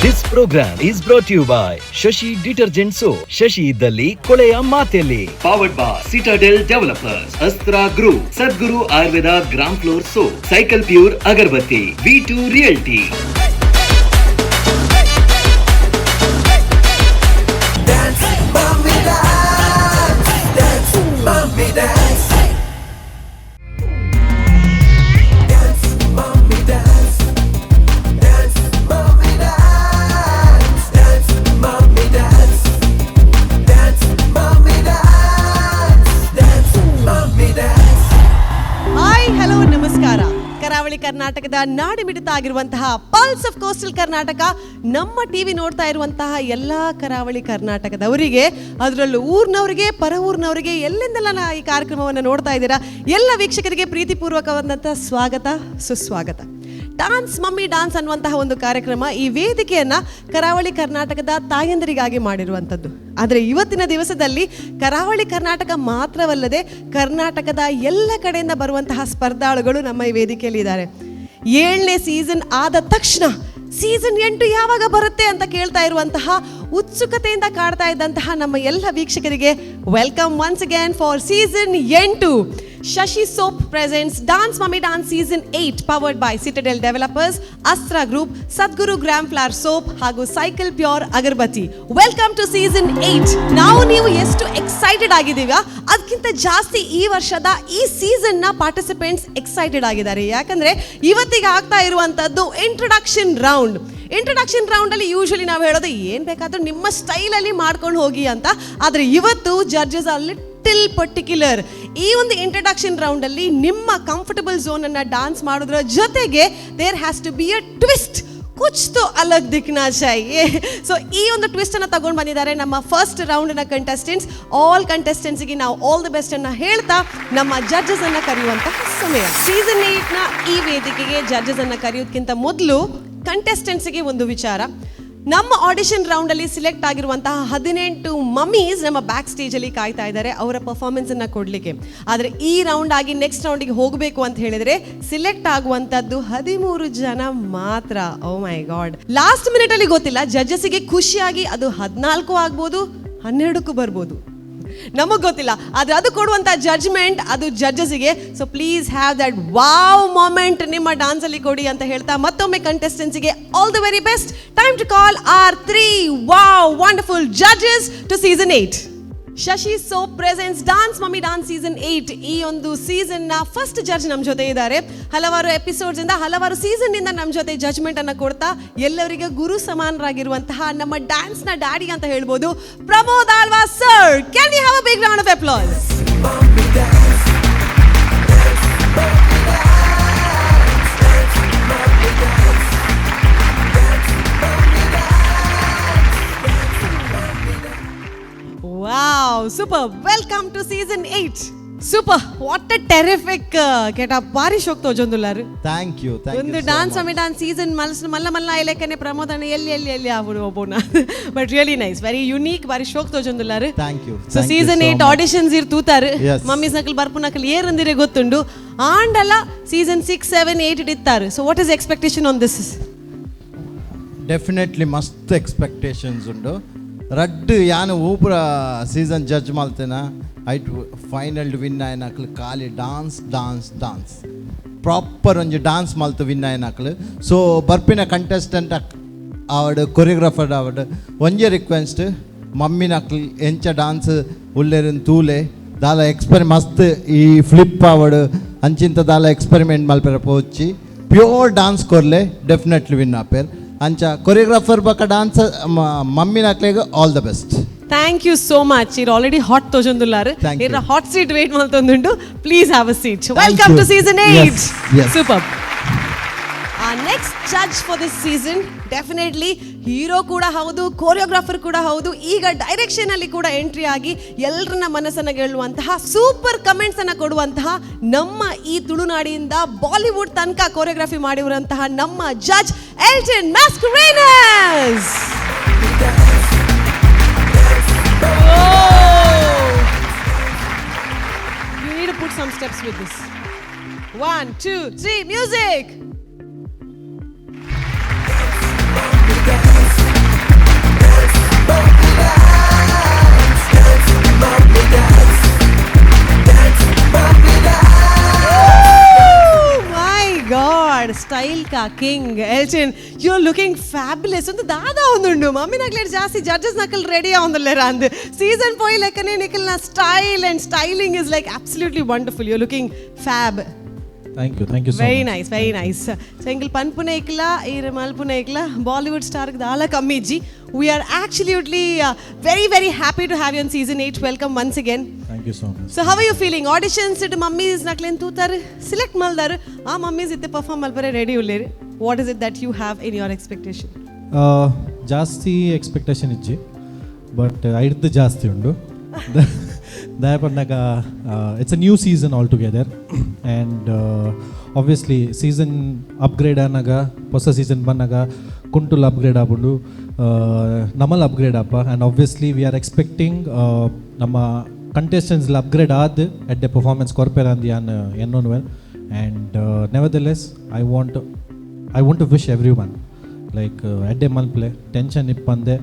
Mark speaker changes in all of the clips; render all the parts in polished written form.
Speaker 1: This program is brought to you by Shashi Detergent Soap. Shashi ಇದ್ದಲ್ಲಿ ಕೊಳೆಯ ಮಾತೆಲ್ಲಿ. Powered by Citadel Developers, Astra Group, Sadguru Ayurveda Gram Floor Soap, Cycle Pure Agarbatti, V2 Realty.
Speaker 2: Dance, mommy dance, dance, mommy dance. Dance, mommy dance, dance, mommy dance, dance, mommy dance, dance, mommy dance, dance, mommy dance.
Speaker 3: Hi hello ನಮಸ್ಕಾರ. ಕರಾವಳಿ ಕರ್ನಾಟಕದ ನಾಡಿಮಿಡಿತ ಆಗಿರುವಂತಹ pulse of coastal Karnataka ನಮ್ಮ TV ನೋಡ್ತಾ ಇರುವಂತಹ ಎಲ್ಲಾ ಕರಾವಳಿ ಕರ್ನಾಟಕದವರಿಗೆ, ಅದರಲ್ಲೂ ಊರಿನವರಿಗೆ, ಪರ ಊರಿನವರಿಗೆ, ಎಲ್ಲಿಂದೆಲ್ಲ ಈ ಕಾರ್ಯಕ್ರಮವನ್ನು ನೋಡ್ತಾ ಇದ್ದೀರಾ ಎಲ್ಲ ವೀಕ್ಷಕರಿಗೆ ಪ್ರೀತಿಪೂರ್ವಕವಾದಂತಹ ಸ್ವಾಗತ, ಸುಸ್ವಾಗತ. ಡಾನ್ಸ್ ಮಮ್ಮಿ ಡಾನ್ಸ್ ಅನ್ನುವಂತಹ ಒಂದು ಕಾರ್ಯಕ್ರಮ ಈ ವೇದಿಕೆಯನ್ನ ಕರಾವಳಿ ಕರ್ನಾಟಕದ ತಾಯಂದರಿಗಾಗಿ ಮಾಡಿರುವಂಥದ್ದು. ಆದರೆ ಇವತ್ತಿನ ದಿವಸದಲ್ಲಿ ಕರಾವಳಿ ಕರ್ನಾಟಕ ಮಾತ್ರವಲ್ಲದೆ ಕರ್ನಾಟಕದ ಎಲ್ಲ ಕಡೆಯಿಂದ ಬರುವಂತಹ ಸ್ಪರ್ಧಾಳುಗಳು ನಮ್ಮ ಈ ವೇದಿಕೆಯಲ್ಲಿ ಇದ್ದಾರೆ. 7ನೇ ಸೀಸನ್ ಆದ ತಕ್ಷಣ ಸೀಸನ್ 8 ಯಾವಾಗ ಬರುತ್ತೆ ಅಂತ ಕೇಳ್ತಾ ಇರುವಂತಹ ಉತ್ಸುಕತೆಯಿಂದ ಕಾಡ್ತಾ ಇದ್ದಂತಹ ನಮ್ಮ ಎಲ್ಲ ವೀಕ್ಷಕರಿಗೆ welcome once again for season 8. Shashi Soap presents Dance Mummy Dance Season 8 powered by Citadel Developers, Astra Group, Sadguru Gram Floor Soap ಹಾಗೂ Cycle Pure Agarbatti. Welcome to Season 8. ನಾವು ನೀವು ಎಷ್ಟು ಎಕ್ಸೈಟೆಡ್ ಆಗಿದ್ದೀವಾ ಅದಕ್ಕಿಂತ ಜಾಸ್ತಿ ಈ ವರ್ಷದ ಈ ಸೀಸನ್ ನ ಪಾರ್ಟಿಸಿಪೆಂಟ್ಸ್ ಎಕ್ಸೈಟೆಡ್ ಆಗಿದ್ದಾರೆ. ಯಾಕಂದ್ರೆ ಇವತ್ತಿಗೆ ಆಗ್ತಾ ಇರುವಂತದ್ದು ಇಂಟ್ರೊಡಕ್ಷನ್ ರೌಂಡ್ ಅಲ್ಲಿ ಯೂಶಲಿ ನಾವು ಹೇಳೋದು ಏನ್ ಬೇಕಾದ್ರೂ ನಿಮ್ಮ ಸ್ಟೈಲಲ್ಲಿ ಮಾಡ್ಕೊಂಡು ಹೋಗಿ ಅಂತ. ಆದ್ರೆ ಇವತ್ತು ಜಡ್ಜಸ್ ಆರ್ ಲಿಟಲ್ ಪರ್ಟಿಕ್ಯುಲರ್. ಈ ಒಂದು ಇಂಟ್ರೊಡಕ್ಷನ್ ರೌಂಡ್ ಅಲ್ಲಿ ನಿಮ್ಮ ಕಂಫರ್ಟಬಲ್ ಝೋನ್ ಅನ್ನ ಡಾನ್ಸ್ ಮಾಡೋದ್ರ ಜೊತೆಗೆ there has to be a twist. ಕುಚ್ ತೋ ಅಲಗ್ ದಿಕ್ನಾ ಚಾಹಿಯೆ. ಸೊ ಈ ಒಂದು ಟ್ವಿಸ್ಟ್ ಅನ್ನ ತಗೊಂಡು ಬಂದಿದ್ದಾರೆ ನಮ್ಮ ಫಸ್ಟ್ ರೌಂಡ್ ನ ಕಂಟೆಸ್ಟೆಂಟ್ಸ್. ಆಲ್ ಕಂಟೆಸ್ಟೆಂಟ್ಸ್ ಗೆ ನಾವು ಆಲ್ ದಿ ಬೆಸ್ಟ್ ಅನ್ನ ಹೇಳ್ತಾ ನಮ್ಮ ಜಡ್ಜಸ್ ಅನ್ನ ಕರೆಯುವಂತಹ ಸಮಯ. ಸೀಸನ್ 8 ನ ಈ ವೇದಿಕೆಗೆ ಜಡ್ಜಸ್ ಅನ್ನ ಕರೆಯೋದಕ್ಕಿಂತ ಮೊದಲು ಕಂಟೆಸ್ಟೆಂಟ್ಸ್ಗೆ ಒಂದು ವಿಚಾರ. ನಮ್ಮ ಆಡಿಷನ್ ರೌಂಡ್ ಅಲ್ಲಿ ಸಿಲೆಕ್ಟ್ ಆಗಿರುವಂತಹ 18 ಮಮ್ಮೀಸ್ ನಮ್ಮ ಬ್ಯಾಕ್ ಸ್ಟೇಜ್ ಅಲ್ಲಿ ಕಾಯ್ತಾ ಇದ್ದಾರೆ ಅವರ ಪರ್ಫಾರ್ಮೆನ್ಸ್ ಅನ್ನ ಕೊಡ್ಲಿಕ್ಕೆ. ಆದ್ರೆ ಈ ರೌಂಡ್ ಆಗಿ ನೆಕ್ಸ್ಟ್ ರೌಂಡಿಗೆ ಹೋಗಬೇಕು ಅಂತ ಹೇಳಿದ್ರೆ ಸಿಲೆಕ್ಟ್ ಆಗುವಂತದ್ದು 13 ಜನ ಮಾತ್ರ. ಓ ಮೈ ಗಾಡ್. ಲಾಸ್ಟ್ ಮಿನಿಟ್ ಅಲ್ಲಿ ಗೊತ್ತಿಲ್ಲ, ಜಡ್ಜಸ್ಗೆ ಖುಷಿಯಾಗಿ ಅದು 14 ಆಗ್ಬೋದು, 12ಕ್ಕೂ ಬರ್ಬೋದು, ನಮಗ್ ಗೊತ್ತಿಲ್ಲ. ಆದ್ರೆ ಅದು ಕೊಡುವಂತ ಜಡ್ಜ್ಮೆಂಟ್ ಅದು ಜಡ್ಜಸ್ಗೆ. So please have that wow moment ನಿಮ್ಮ ಡಾನ್ಸ್ ಅಲ್ಲಿ ಕೊಡಿ ಅಂತ ಹೇಳ್ತಾ ಮತ್ತೊಮ್ಮೆ ಕಂಟೆಸ್ಟೆಂಟ್ಸ್ಗೆ all the very best. Time to call our 3 wow wonderful judges to season 8. Shashi soap presents dance mummy dance season 8. ಈ ಒಂದು ಸೀಸನ್ ನ ಫಸ್ಟ್ ಜಡ್ಜ್ ನಮ್ಮ ಜೊತೆ ಇದ್ದಾರೆ. ಹಲವಾರು ಎಪಿಸೋಡ್ಸ್ ಇಂದ, ಹಲವಾರು ಸೀಸನ್ ಇಂದ ನಮ್ಮ ಜೊತೆ ಜಡ್ಜ್ಮೆಂಟ್ ಅನ್ನ ಕೊಡ್ತಾ ಎಲ್ಲರಿಗೆ ಗುರು ಸಮಾನರಾಗಿರುವಂತಹ ನಮ್ಮ ಡ್ಯಾನ್ಸ್ ನ ಡ್ಯಾಡಿ ಅಂತ ಹೇಳ್ಬೋದು, Pramod Alva sir. Can we have a big round of applause? Wow, super. Welcome to season 8. Super. What a terrific getup. Bari shok tojondularu.
Speaker 4: Thank you so
Speaker 3: much. Dance Mummy Dance season malla ilekane pramodana elli avunu obona. But really nice. Very unique. Bari shok tojondularu.
Speaker 4: Thank you.
Speaker 3: So season 8 auditions irtutaru.
Speaker 4: Yes.
Speaker 3: Mummies nakal barpu nakal erandire gottundu. Andala season 6 7 8 ittaru. So what is the expectation on this?
Speaker 4: Definitely must expectations undu. ರಡ್ಡು ಯಾನು ಊಪುರ season judge ಮಾಡ್ತೇನೆ ಐಟ್ final win ಆಯ್ನಕ್ಲು ಖಾಲಿ dance dance dance proper ಒಂಜಿ dance ಮಲ್ತು win ಆಯ್ನಕ್ಲು. So ಬರ್ಪಿನ contestant ಆವಡ್ choreographer ಆವಡ್ ಒಂಜೆ request ಮಮ್ಮಿನಕ್ಲು ಎಂಚ ಡಾನ್ಸ್ ಉಲ್ಲೆರಿನ ತೂಲೆ ದಾಲ ಮಸ್ತ್ ಈ ಫ್ಲಿಪ್ ಆವಡ್ ಅಂಚಿಂತ ದಾಲ ಎಕ್ಸ್ಪೆರಿಮೆಂಟ್ ಮಲ್ಪೆರ ಪೋಚಿ ಪ್ಯೂರ್ ಡಾನ್ಸ್ ಕೊರ್ಲೆ ಡೆಫಿನೆಟ್ಲಿ ವಿನ್ ಆಪೇರ್. ಅಂಚ ಕೊರಿಯೋಗ್ರಾಫರ್ ಬಕ ಡಾನ್ಸ್ ಮಮ್ಮಿ ನಾಕ್ಲೆಗ್ all the best.
Speaker 3: Thank you so much. ಇರ್ ಆಲ್ರೆಡಿ ಹಾಟ್ ತೋಜೊಂದುಲ್ಲಾರು ಇರ ಹಾಟ್ ಸೀಟ್ ವೇಟ್ ಮಾಡ್ತೊಂದುಂಡು. Please have a seat. Welcome to season 8. Super. Next judge for this season definitely hero ಕೂಡ ಹೌದು, ಕೋರಿಯೋಗ್ರಾಫರ್ ಕೂಡ ಹೌದು, ಈಗ ಡೈರೆಕ್ಷನ್ ಅಲ್ಲಿ ಕೂಡ ಎಂಟ್ರಿ ಆಗಿ ಎಲ್ಲರನ್ನ ಮನಸ್ಸನ್ನ ಗೆಲ್ಲುವಂತಹ, ಸೂಪರ್ ಕಮೆಂಟ್ಸ್ ಅನ್ನ ಕೊಡುವಂತಹ, ನಮ್ಮ ಈ ತುಳುನಾಡಿಯಿಂದ ಬಾಲಿವುಡ್ ತನಕ ಕೋರಿಯೋಗ್ರಫಿ ಮಾಡಿರುವಂತಹ ನಮ್ಮ judge Elton ಮ್ಯಾಸ್ಕರೇನಸ್. You need to put some steps with this. 1 2 3 music. Milka King Elchin, you're looking fabulous. ಒಂದು ದಾದ ಒಂದುಂಡು ಮಮ್ಮಿ ನಕ್ಲೇಟ್ ಜಾಸ್ತಿ ಜಡ್ಜಸ್ ನಕಲ್ ರೆಡಿ ಆವಂದಲ್ಲೇರ ಅಂದು ಸೀಸನ್ ಪೋಯಿ ಲೆಕ್ಕನೆ ನಿಕಲ್ನ style and styling is like absolutely wonderful. you're looking fab.
Speaker 5: Thank you so
Speaker 3: very
Speaker 5: much.
Speaker 3: nice, very nice. So engil panpune ikla ir malpune ikla Bollywood star dala kammi ji. We are absolutely very very happy to have you on season 8. Welcome once again.
Speaker 5: Thank you so much.
Speaker 3: So how are you feeling? Auditions it mummies naklen tutar select maldar ಆ mummies itte perform malpare ready ullere. What is it that you have in your expectation?
Speaker 5: ಜಾಸ್ತಿ expectation ಇಜ್ಜಿ but ಐಡ್ದು ಜಾಸ್ತಿ ಉಂಡು ದಯಪಂಡಾಗ it's a new season altogether and obviously season upgrade ಆನಾಗ ಹೊಸ season ಬಂದಾಗ ಕುಂಟುಲ್ ಅಪ್ಗ್ರೇಡ್ ಆಗ್ಬಿಡು ನಮ್ಮಲ್ಲಿ ಅಪ್ಗ್ರೇಡ್ ಆಪ and obviously we are expecting ನಮ್ಮ ಕಂಟೆಸ್ಟೆಂಟ್ಸ್ ಅಪ್ಗ್ರೇಡ್ ಆದ ಎಟ್ ದ ಪರ್ಫಾರ್ಮೆನ್ಸ್ ಕೊರ್ಪೆರ ಅಂದು ಯಾನ್ ಎನ್ನೋನು well and nevertheless I want to wish everyone like ಎಡ್ಡೆ ಮಲ್ಪ್ಲೆ ಟೆನ್ಷನ್ ಇಪ್ಪಂದೆ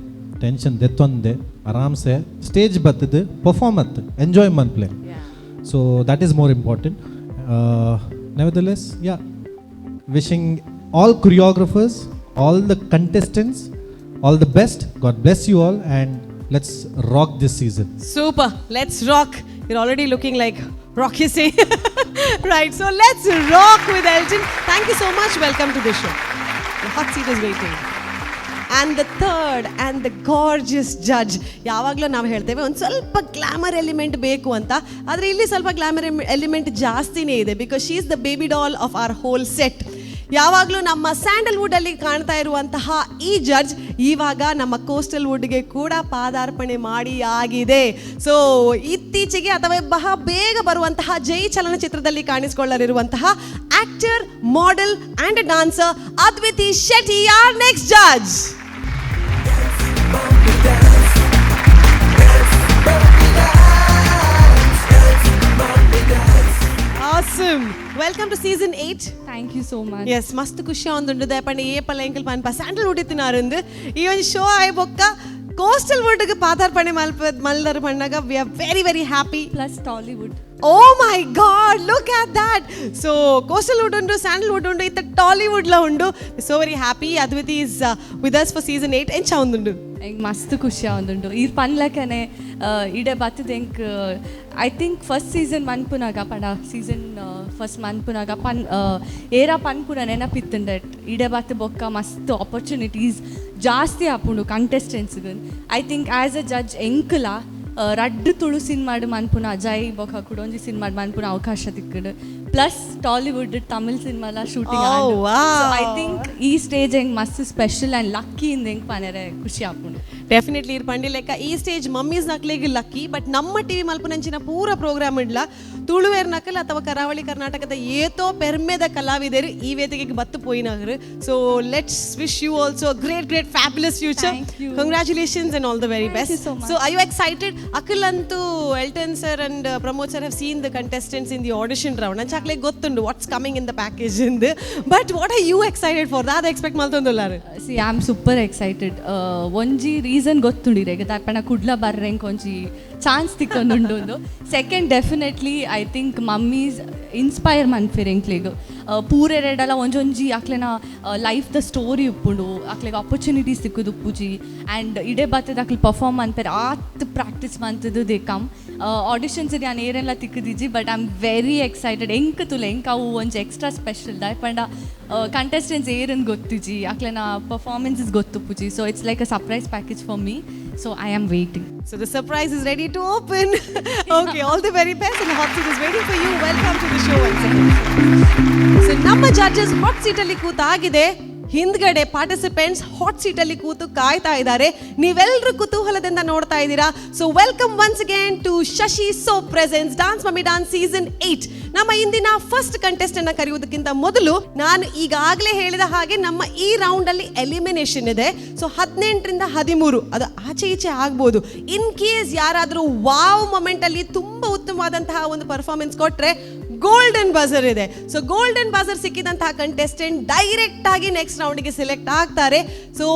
Speaker 5: ಟೆನ್ಷನ್ ದೆತ್ತೊಂದೆ ಆರಾಮ್ಸೆ ಸ್ಟೇಜ್ ಬತ್ತದು ಪರ್ಫಾರ್ಮ್ ಅತ್ತು enjoy ಮಲ್ಪ್ಲೆ so that is more important nevertheless yeah wishing all choreographers all the contestants all the best god bless you all and let's rock this season.
Speaker 3: Super, let's rock. You're already looking like Rocky Singh. Right, so let's rock with Elchin. Thank you so much. Welcome to the show. The hot seat is waiting. And the third and the gorgeous judge. ಯಾವಾಗಲೂ ನಾವು ಹೇಳ್ತೇವೆ ಒಂದು ಸ್ವಲ್ಪ glamour element ಬೇಕು ಅಂತ, ಆದರೆ ಇಲ್ಲಿ ಸ್ವಲ್ಪ ಗ್ಲಾಮರ್ ಎಲಿಮೆಂಟ್ ಜಾಸ್ತಿನೇ ಇದೆ because she is the baby doll of our whole set. ಯಾವಾಗಲೂ ನಮ್ಮ ಸ್ಯಾಂಡಲ್ವುಡ್ ಅಲ್ಲಿ ಕಾಣ್ತಾ ಇರುವಂತಹ ಈ ಜಡ್ಜ್ ಇವಾಗ ನಮ್ಮ ಕೋಸ್ಟಲ್ ವುಡ್ಗೆ ಕೂಡ ಪಾದಾರ್ಪಣೆ ಮಾಡಿ ಆಗಿದೆ. ಸೊ ಇತ್ತೀಚೆಗೆ ಅಥವಾ ಬಹಳ ಬೇಗ ಬರುವಂತಹ ಜೈ ಚಲನಚಿತ್ರದಲ್ಲಿ ಕಾಣಿಸಿಕೊಳ್ಳಲಿರುವಂತಹ actor, model and dancer Advithi Shetty are next judge. Awesome. Welcome to season 8.
Speaker 6: Thank you so much.
Speaker 3: Yes, ಮಸ್ತ್ ಖುಷಿ ಆಂದುಂಡು ದಯಪಂಡ ಏ ಪಲ್ಲ ಎಂಕಲ್ ಪನ್ಪ ಸ್ಯಾಂಡಲ್ ವುಡ್ ಇತ್ತಿನಾರಂದು ಈ ಒಂದು ಶೋ ಆಯ್ ಬೊಕ್ಕ ಕೋಸ್ಟಲ್ ವುಡ್ಗೆ ಪಾದಾರ್ಪಣೆ ಮಲ್ದರ್ ಪಂಡಾಗ we are very very happy.
Speaker 6: Plus Tollywood.
Speaker 3: Oh my God, look at that. So coastal wood undu, sandalwood undu, itta Tollywood la undu. So very happy. Adviti is with us for season 8. Encha undundu.
Speaker 6: ಮಸ್ತ್ ಖುಷಿ ಆಂದುಂಡು ಈ ಪನ್ಲಕನೆ ಇಡೆ ಬತ್ತದೆಂಕ್ I think first season ಮನ್ಪುನಾಗ ಪಂಡ season first ಮನ್ಪುನಾಗ Era ಪನ್ಪುನ ನೆನಪಿತ್ತಂಡೆ ಇಡೆ ಬತ್ತ ಬೊಕ್ಕ ಮಸ್ತ್ opportunities ಜಾಸ್ತಿ ಆಪುಂಡು ಕಂಟೆಸ್ಟೆಂಟ್ಸ್ಗೆ. I think as a judge ಎಂಕಲ ರಡ್ಡು ತುಳು ಸಿನಿಮಾಡು ಮನ್ಪುನ ಅಜಯ್ ಬೊಕ್ಕ ಕುಡೊಂಜಿ ಸಿನಿಮಾಡು ಮನ್ಪುನ ಅವಕಾಶ ತಿಕ್ಕಡು ಪ್ಲಸ್ ಟಾಲಿವುಡ್ ತಮಿಳ್ ಸಿನಿಮಾಲ ಶೂಟಿಂಗ್ ಐ ಥಿಂಕ್ ಈ ಸ್ಟೇಜ್ ಹೆಂಗೆ ಮಸ್ತ್ ಸ್ಪೆಷಲ್ ಆ್ಯಂಡ್ ಲಕ್ಕಿ ಇಂದ ಹೆಂಗೆ ಪನೆರೆ ಖುಷಿ ಆಪುಂಡು.
Speaker 3: ಡೆಫಿನೆಟ್ಲಿ ಇರ್ ಪಂಡಿ ಲೆಕ್ಕ ಈ ಸ್ಟೇಜ್ ಮಮ್ಮೀಸ್ ನಕ್ಲೆಗೆ ಲಕ್ಕಿ. ಬಟ್ ನಮ್ಮ ಟಿವಿ ಮಲ್ಪನಂಚಿನ ಪೂರ ಪ್ರೋಗ್ರಾಮ್ ಇಡ್ಲ ತುಳುವೇರ್ ನಕಲ್ ಅಥವಾ ಕರಾವಳಿ ಕರ್ನಾಟಕದ ಏತೋ ಪೆರ್ಮೆದ ಕಲಾವಿದರು ಈ ವೇದಿಕೆಗೆ ಬತ್ತು ಪೋಯಿನಾಗರು. So let's wish you also great great fabulous future. Congratulations and all the very best. So are you excited? Akhil ಅಂತೂ Elton sir and Pramod sir have seen the contestants in the audition round ಅಂಚಾಕ್ಲೆ ಗೊತ್ತುಂಡು what's coming in the package ಇಂದು. But what are you excited for? ದಾದ expect ಮಾಡ್ತೊಂದುಲ್ಲಾರು?
Speaker 6: See I am super excited. ಒಂಜಿ reason ಗೊತ್ತುಂಡಿರೆ ದಾರ್ಪಣ ಕುಡ್ಲ ಬರ್ರೆಂಕ್ ಒಂಜಿ ಚಾನ್ಸ್ ತಿಕ್ಕೊಂದುಂಡು ಒಂದು. Second definitely I think mummies inspire ಮನ್ಫಿರೆಂಕ್ಲೆಗ್ ಪೂರೆರೆಡಲ ಒಂಜೊಂಜಿ ಅಕ್ಲೆನ ಲೈಫ್ ದ ಸ್ಟೋರಿ ಉಪ್ಪುಂಡು ಅಕ್ಲೆಗ್ ಆಪರ್ಚುನಿಟೀಸ್ ತಿಕ್ಕುದು ಉಪ್ಪುಜಿ ಆ್ಯಂಡ್ ಇಡೇ ಬತ್ತದ ಅಕ್ಲೆ ಪರ್ಫಾರ್ಮ್ ಮನ್ಪೆರ್ ಆತ್ ಪ್ರಾಕ್ಟೀಸ್ ಮಂತದ್ದು ದೇ ಕಮ್ ಆಡಿಷನ್ಸ್ ನಾನು ಏರೆಲ್ಲ ತಿಕ್ಕದಿಜ್ಜಿ. But I am very excited. ಎಂಕ್ ತುಲೆ ಎಂಕ್ ಅವು ಒಂಜಿ ಎಕ್ಸ್ಟ್ರಾ ಸ್ಪೆಷಲ್ ದಾಯ್ಪಂಡ ಕಂಟೆಸ್ಟೆಂಟ್ಸ್ ಏರನ್ ಗೊತ್ತಿಜಿ ಅಕ್ಲೆನ ಪರ್ಫಾರ್ಮೆನ್ಸಸ್ ಗೊತ್ತುಪ್ಪುಜಿ. So it's like a surprise package for me. So I am waiting.
Speaker 3: So the surprise is ready to open. Okay, all the very best and the hot seat is waiting for you. Welcome to the show once again. So ನಮ್ಮ judges hot seat ಅಲ್ಲಿ ಕೂತಾಗಿದೆ. ಹಿಂದ್ಗಡೆ participants hot seat ಅಲ್ಲಿ ಕೂತು ಕಾಯ್ತಾ ಇದ್ದಾರೆ. ನೀವೆಲ್ಲರೂ ಕುತೂಹಲದಿಂದ ನೋಡ್ತಾ ಇದ್ದೀರಾ. So welcome once again to Shashi soap presents dance mummy dance season 8. ನಮ್ಮ ಇಂದಿನ ಫಸ್ಟ್ ಕಂಟೆಸ್ಟೆಂಟ್ ಅನ್ನ ಕರೆಯುವುದಕ್ಕಿಂತ ಮೊದಲು ನಾನು ಈಗಾಗಲೇ ಹೇಳಿದ ಹಾಗೆ ನಮ್ಮ ಈ ರೌಂಡ್ ಅಲ್ಲಿ ಎಲಿಮಿನೇಷನ್ ಇದೆ. ಸೊ 18ರಿಂದ 13 ಅದು ಆಚೆ ಈಚೆ ಆಗ್ಬೋದು. ಇನ್ ಕೇಸ್ ಯಾರಾದರೂ ವಾವ್ ಮೊಮೆಂಟ್ ಅಲ್ಲಿ ತುಂಬಾ ಉತ್ತಮವಾದಂತಹ ಒಂದು ಪರ್ಫಾರ್ಮೆನ್ಸ್ ಕೊಟ್ರೆ ಗೋಲ್ಡನ್ ಬಜರ್ ಇದೆ. ಸೊ ಗೋಲ್ಡನ್ ಬಜರ್ ಸಿಕ್ಕಿದಂತಹ ಕಂಟೆಸ್ಟೆಂಟ್ ಡೈರೆಕ್ಟ್ ಆಗಿ ನೆಕ್ಸ್ಟ್ ರೌಂಡ್ಗೆ ಸೆಲೆಕ್ಟ್ ಆಗ್ತಾರೆ. ಸೊ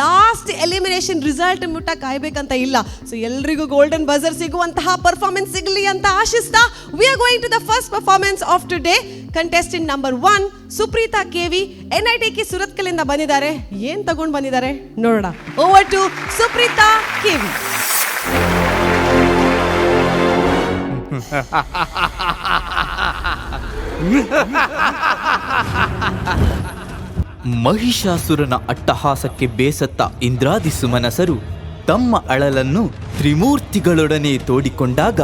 Speaker 3: ಲಾಸ್ಟ್ ಎಲಿಮಿನೇಷನ್ ರಿಸಲ್ಟ್ ಮುಟ್ಟ ಕಾಯ್ಬೇಕಂತ ಇಲ್ಲ. ಸೊ ಎಲ್ರಿಗೂ ಗೋಲ್ಡನ್ ಬಜರ್ ಸಿಗುವಂತಹ ಪರ್ಫಾರ್ಮೆನ್ಸ್ ಸಿಗಲಿ ಅಂತ ಆಶಿಸ್ತಾ we are going to the first performance of today. Contestant number 1 Supritha KV NITK ಸುರತ್ಕಲಿಂದ ಬಂದಿದ್ದಾರೆ. ಏನ್ ತಗೊಂಡು ಬಂದಿದ್ದಾರೆ ನೋಡೋಣ. Over to Supritha KV.
Speaker 7: ಮಹಿಷಾಸುರನ ಅಟ್ಟಹಾಸಕ್ಕೆ ಬೇಸತ್ತ ಇಂದ್ರಾದಿ ಸುಮನಸರು ತಮ್ಮ ಅಳಲನ್ನು ತ್ರಿಮೂರ್ತಿಗಳೊಡನೆ ತೋಡಿಕೊಂಡಾಗ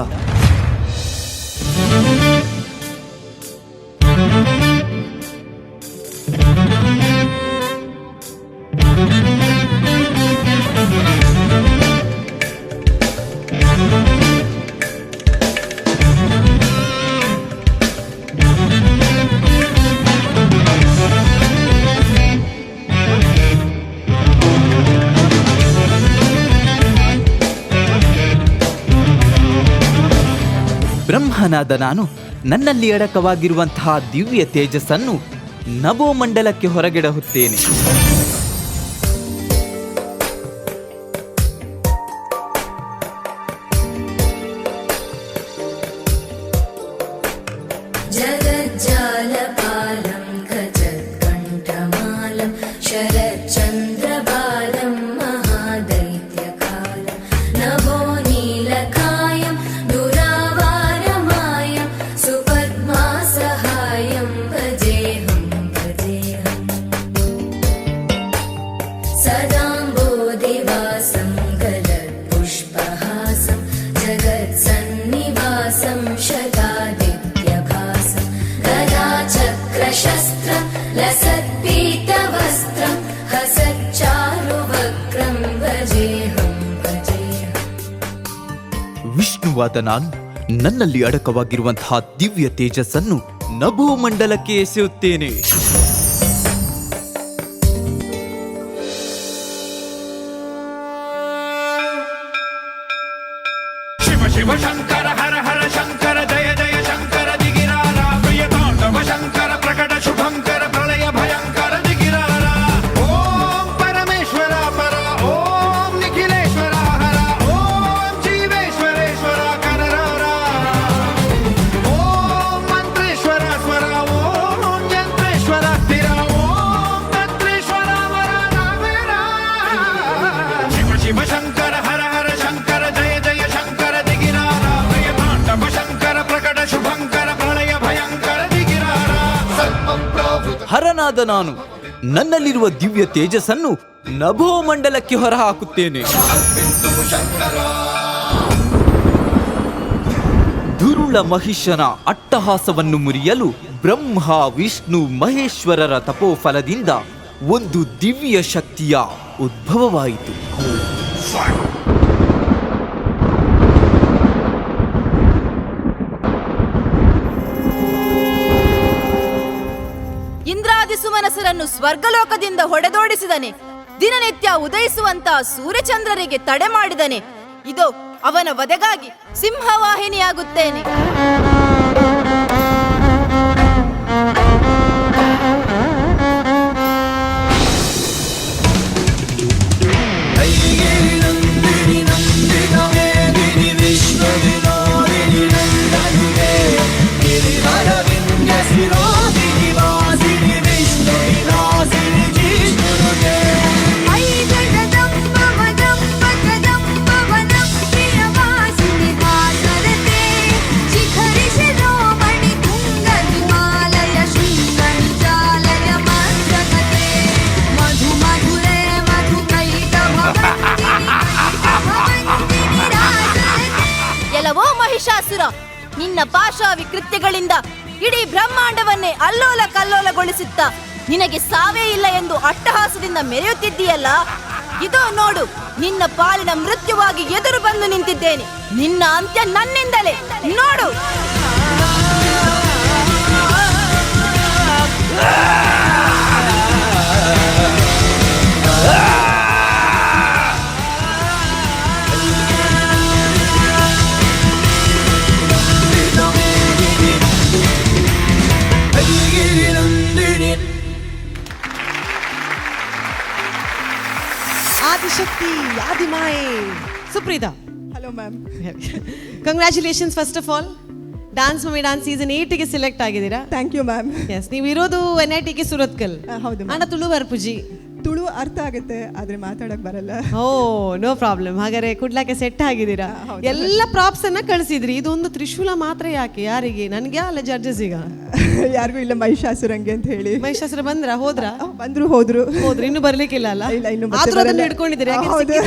Speaker 7: ಬ್ರಹ್ಮನಾದ ನಾನು ನನ್ನಲ್ಲಿ ಅಡಕವಾಗಿರುವಂತಹ ದಿವ್ಯ ತೇಜಸ್ಸನ್ನು ನಭೋಮಂಡಲಕ್ಕೆ ಹೊರಗೆಡಹುತ್ತೇನೆ.
Speaker 8: जगज्जालपालं गजत्कण्ठमालं शरच्चन्द्रबालं महादैत्यकालं नभो नीलकायं दुरावारमायं सुपद्मासहायं भजेऽहं सदाम्बोधिवासं गलत्पुष्पहासं जगत्सन्निवासं शतादित्यभासं गदाचक्रशस्त्रं लसत्पीतवस्त्रं हसच्चारुवक्त्रं भजेऽहं
Speaker 7: ವಿಷ್ಣುವಾದ ನಾನು ನನ್ನಲ್ಲಿ ಅಡಕವಾಗಿರುವಂತಹ ದಿವ್ಯ ತೇಜಸ್ಸನ್ನು ನಭೋಮಂಡಲಕ್ಕೆ ಎಸೆಯುತ್ತೇನೆ.
Speaker 9: ಶಿವ ಶಿವ ಶಂಕರ ಹರ ಹರ ಶಂಕರ ಜಯ ಜಯ ಶಂಕರ ದಿಗಿರಾರ ಪ್ರಿಯ ತಾಂಡವ ಶಂಕರ ಪ್ರಕಟ ಶುಭಂಕರ ಪ್ರಳಯ ಭಯಂಕರ ದಿಗಿರಾರ. ಓಂ ಪರಮೇಶ್ವರ ಪರ ಓಂ ನಿಖಿಲೇಶ್ವರ ಹರ ಓಂ ಜೀವೇಶ್ವರೇಶ್ವರ ಕನರಾರ ಓಂ ಮಂತ್ರೇಶ್ವರ ಸ್ವರ ಓಂ ಯಂತ್ರೇಶ್ವರ ಸ್ಥಿರ ಓಂ ತಂತ್ರೇಶ್ವರ ವರ ನಾವೇರ. ಶಿವ ಶಿವ ಶಂಕರ ಹರ ಹರ ಶಂಕರ ಜಯ ಜಯ ಶಂಕರ ದಿಗಿರಾರ ಪ್ರಿಯ ತಾಂಡವ ಶಂಕರ ಪ್ರಕಟ ಶುಭಂಕರ ಪ್ರಳಯ ಭಯಂಕರ ದಿಗಿರಾರ.
Speaker 7: ಹರನಾದ ನಾನು ನನ್ನಲ್ಲಿರುವ ದಿವ್ಯ ತೇಜಸ್ಸನ್ನು ನಭೋಮಂಡಲಕ್ಕೆ ಹೊರಹಾಕುತ್ತೇನೆ. ದುರುಳ ಮಹಿಷನ ಅಟ್ಟಹಾಸವನ್ನು ಮುರಿಯಲು ಬ್ರಹ್ಮ ವಿಷ್ಣು ಮಹೇಶ್ವರರ ತಪೋಫಲದಿಂದ ಒಂದು ದಿವ್ಯ ಶಕ್ತಿಯ ಉದ್ಭವವಾಯಿತು.
Speaker 10: ಇಂದ್ರಾದಿ ಸುಮನಸರನ್ನು ಸ್ವರ್ಗಲೋಕದಿಂದ ಹೊಡೆದೋಡಿಸಿದನೆ. ದಿನನಿತ್ಯ ಉದಯಿಸುವಂತ ಸೂರ್ಯಚಂದ್ರರಿಗೆ ತಡೆ ಮಾಡಿದನೆ. ಇದೋ ಅವನ ವಧೆಗಾಗಿ ಸಿಂಹವಾಹಿನಿಯಾಗುತ್ತೇನೆ. ಎಲ್ಲವೋ ಮಹಿಷಾಸುರ, ನಿನ್ನ ಪಾಶಾವಿ ಕೃತ್ಯಗಳಿಂದ ಇಡೀ ಬ್ರಹ್ಮಾಂಡವನ್ನೇ ಅಲ್ಲೋಲ ಕಲ್ಲೋಲಗೊಳಿಸುತ್ತ ನಿನಗೆ ಸಾವೇ ಇಲ್ಲ ಎಂದು ಅಟ್ಟಹಾಸದಿಂದ ಮೆರೆಯುತ್ತಿದ್ದೀಯಲ್ಲ. ಇದೋ ನೋಡು, ನಿನ್ನ ಪಾಲಿನ ಮೃತ್ಯುವಾಗಿ ಎದುರು ಬಂದು ನಿಂತಿದ್ದೇನೆ. ನಿನ್ನ ಅಂತ್ಯ ನನ್ನಿಂದಲೇ ನೋಡು.
Speaker 3: Shakti Adimaya Supritha.
Speaker 11: Hello ma'am.
Speaker 3: Congratulations first of all. Dance mummy dance season 8ಗೆ ಸೆಲೆಕ್ಟ್ ಆಗಿದ್ದೀರಾ.
Speaker 11: Thank you ma'am.
Speaker 3: ಎಸ್, ನೀವು ಇರೋದು NITಗೆ ಸುರತ್ಕಲ್.
Speaker 11: ಹೌದು
Speaker 3: ಅಣ್ಣ ತುಳು ಬರ್ಪುಜಿ.
Speaker 11: ತುಳು ಅರ್ಥ ಆಗುತ್ತೆ ಆದರೆ ಮಾತಾಡಕ್ ಬರಲ್ಲ.
Speaker 3: Oh no problem. ಹಾಗಾದ್ರೆ ಕುಡ್ಲಾಕೆ ಸೆಟ್ ಆಗಿದ್ದೀರಾ. ಎಲ್ಲ ಪ್ರಾಪ್ಸ್ ಅನ್ನ ಕಳಿಸಿದ್ರಿ. ಇದೊಂದು ತ್ರಿಶೂಲ ಮಾತ್ರ ಯಾಕೆ? ಯಾರಿಗೆ? ನನಗೆ ಅಲ್ಲ ಜಡ್ಜಸ್ ಈಗ
Speaker 11: ಯಾರಿಗೂ ಇಲ್ಲ. ಮಹಿಷಾಸುರಂಗೆ ಅಂತ ಹೇಳಿ.
Speaker 3: ಮಹಿಷಾಸುರ ಹೋದ್ರ
Speaker 11: ಹೋದ್ರು
Speaker 3: ಇನ್ನು ಬರ್ಲಿಕ್ಕಿಲ್ಲ ಅಲ್ಲ.
Speaker 11: ಇಲ್ಲ, ಇನ್ನು
Speaker 3: ಆದ್ರೂ ಅದನ್ನ ಹಿಡ್ಕೊಂಡಿದ್ದೀರಿ.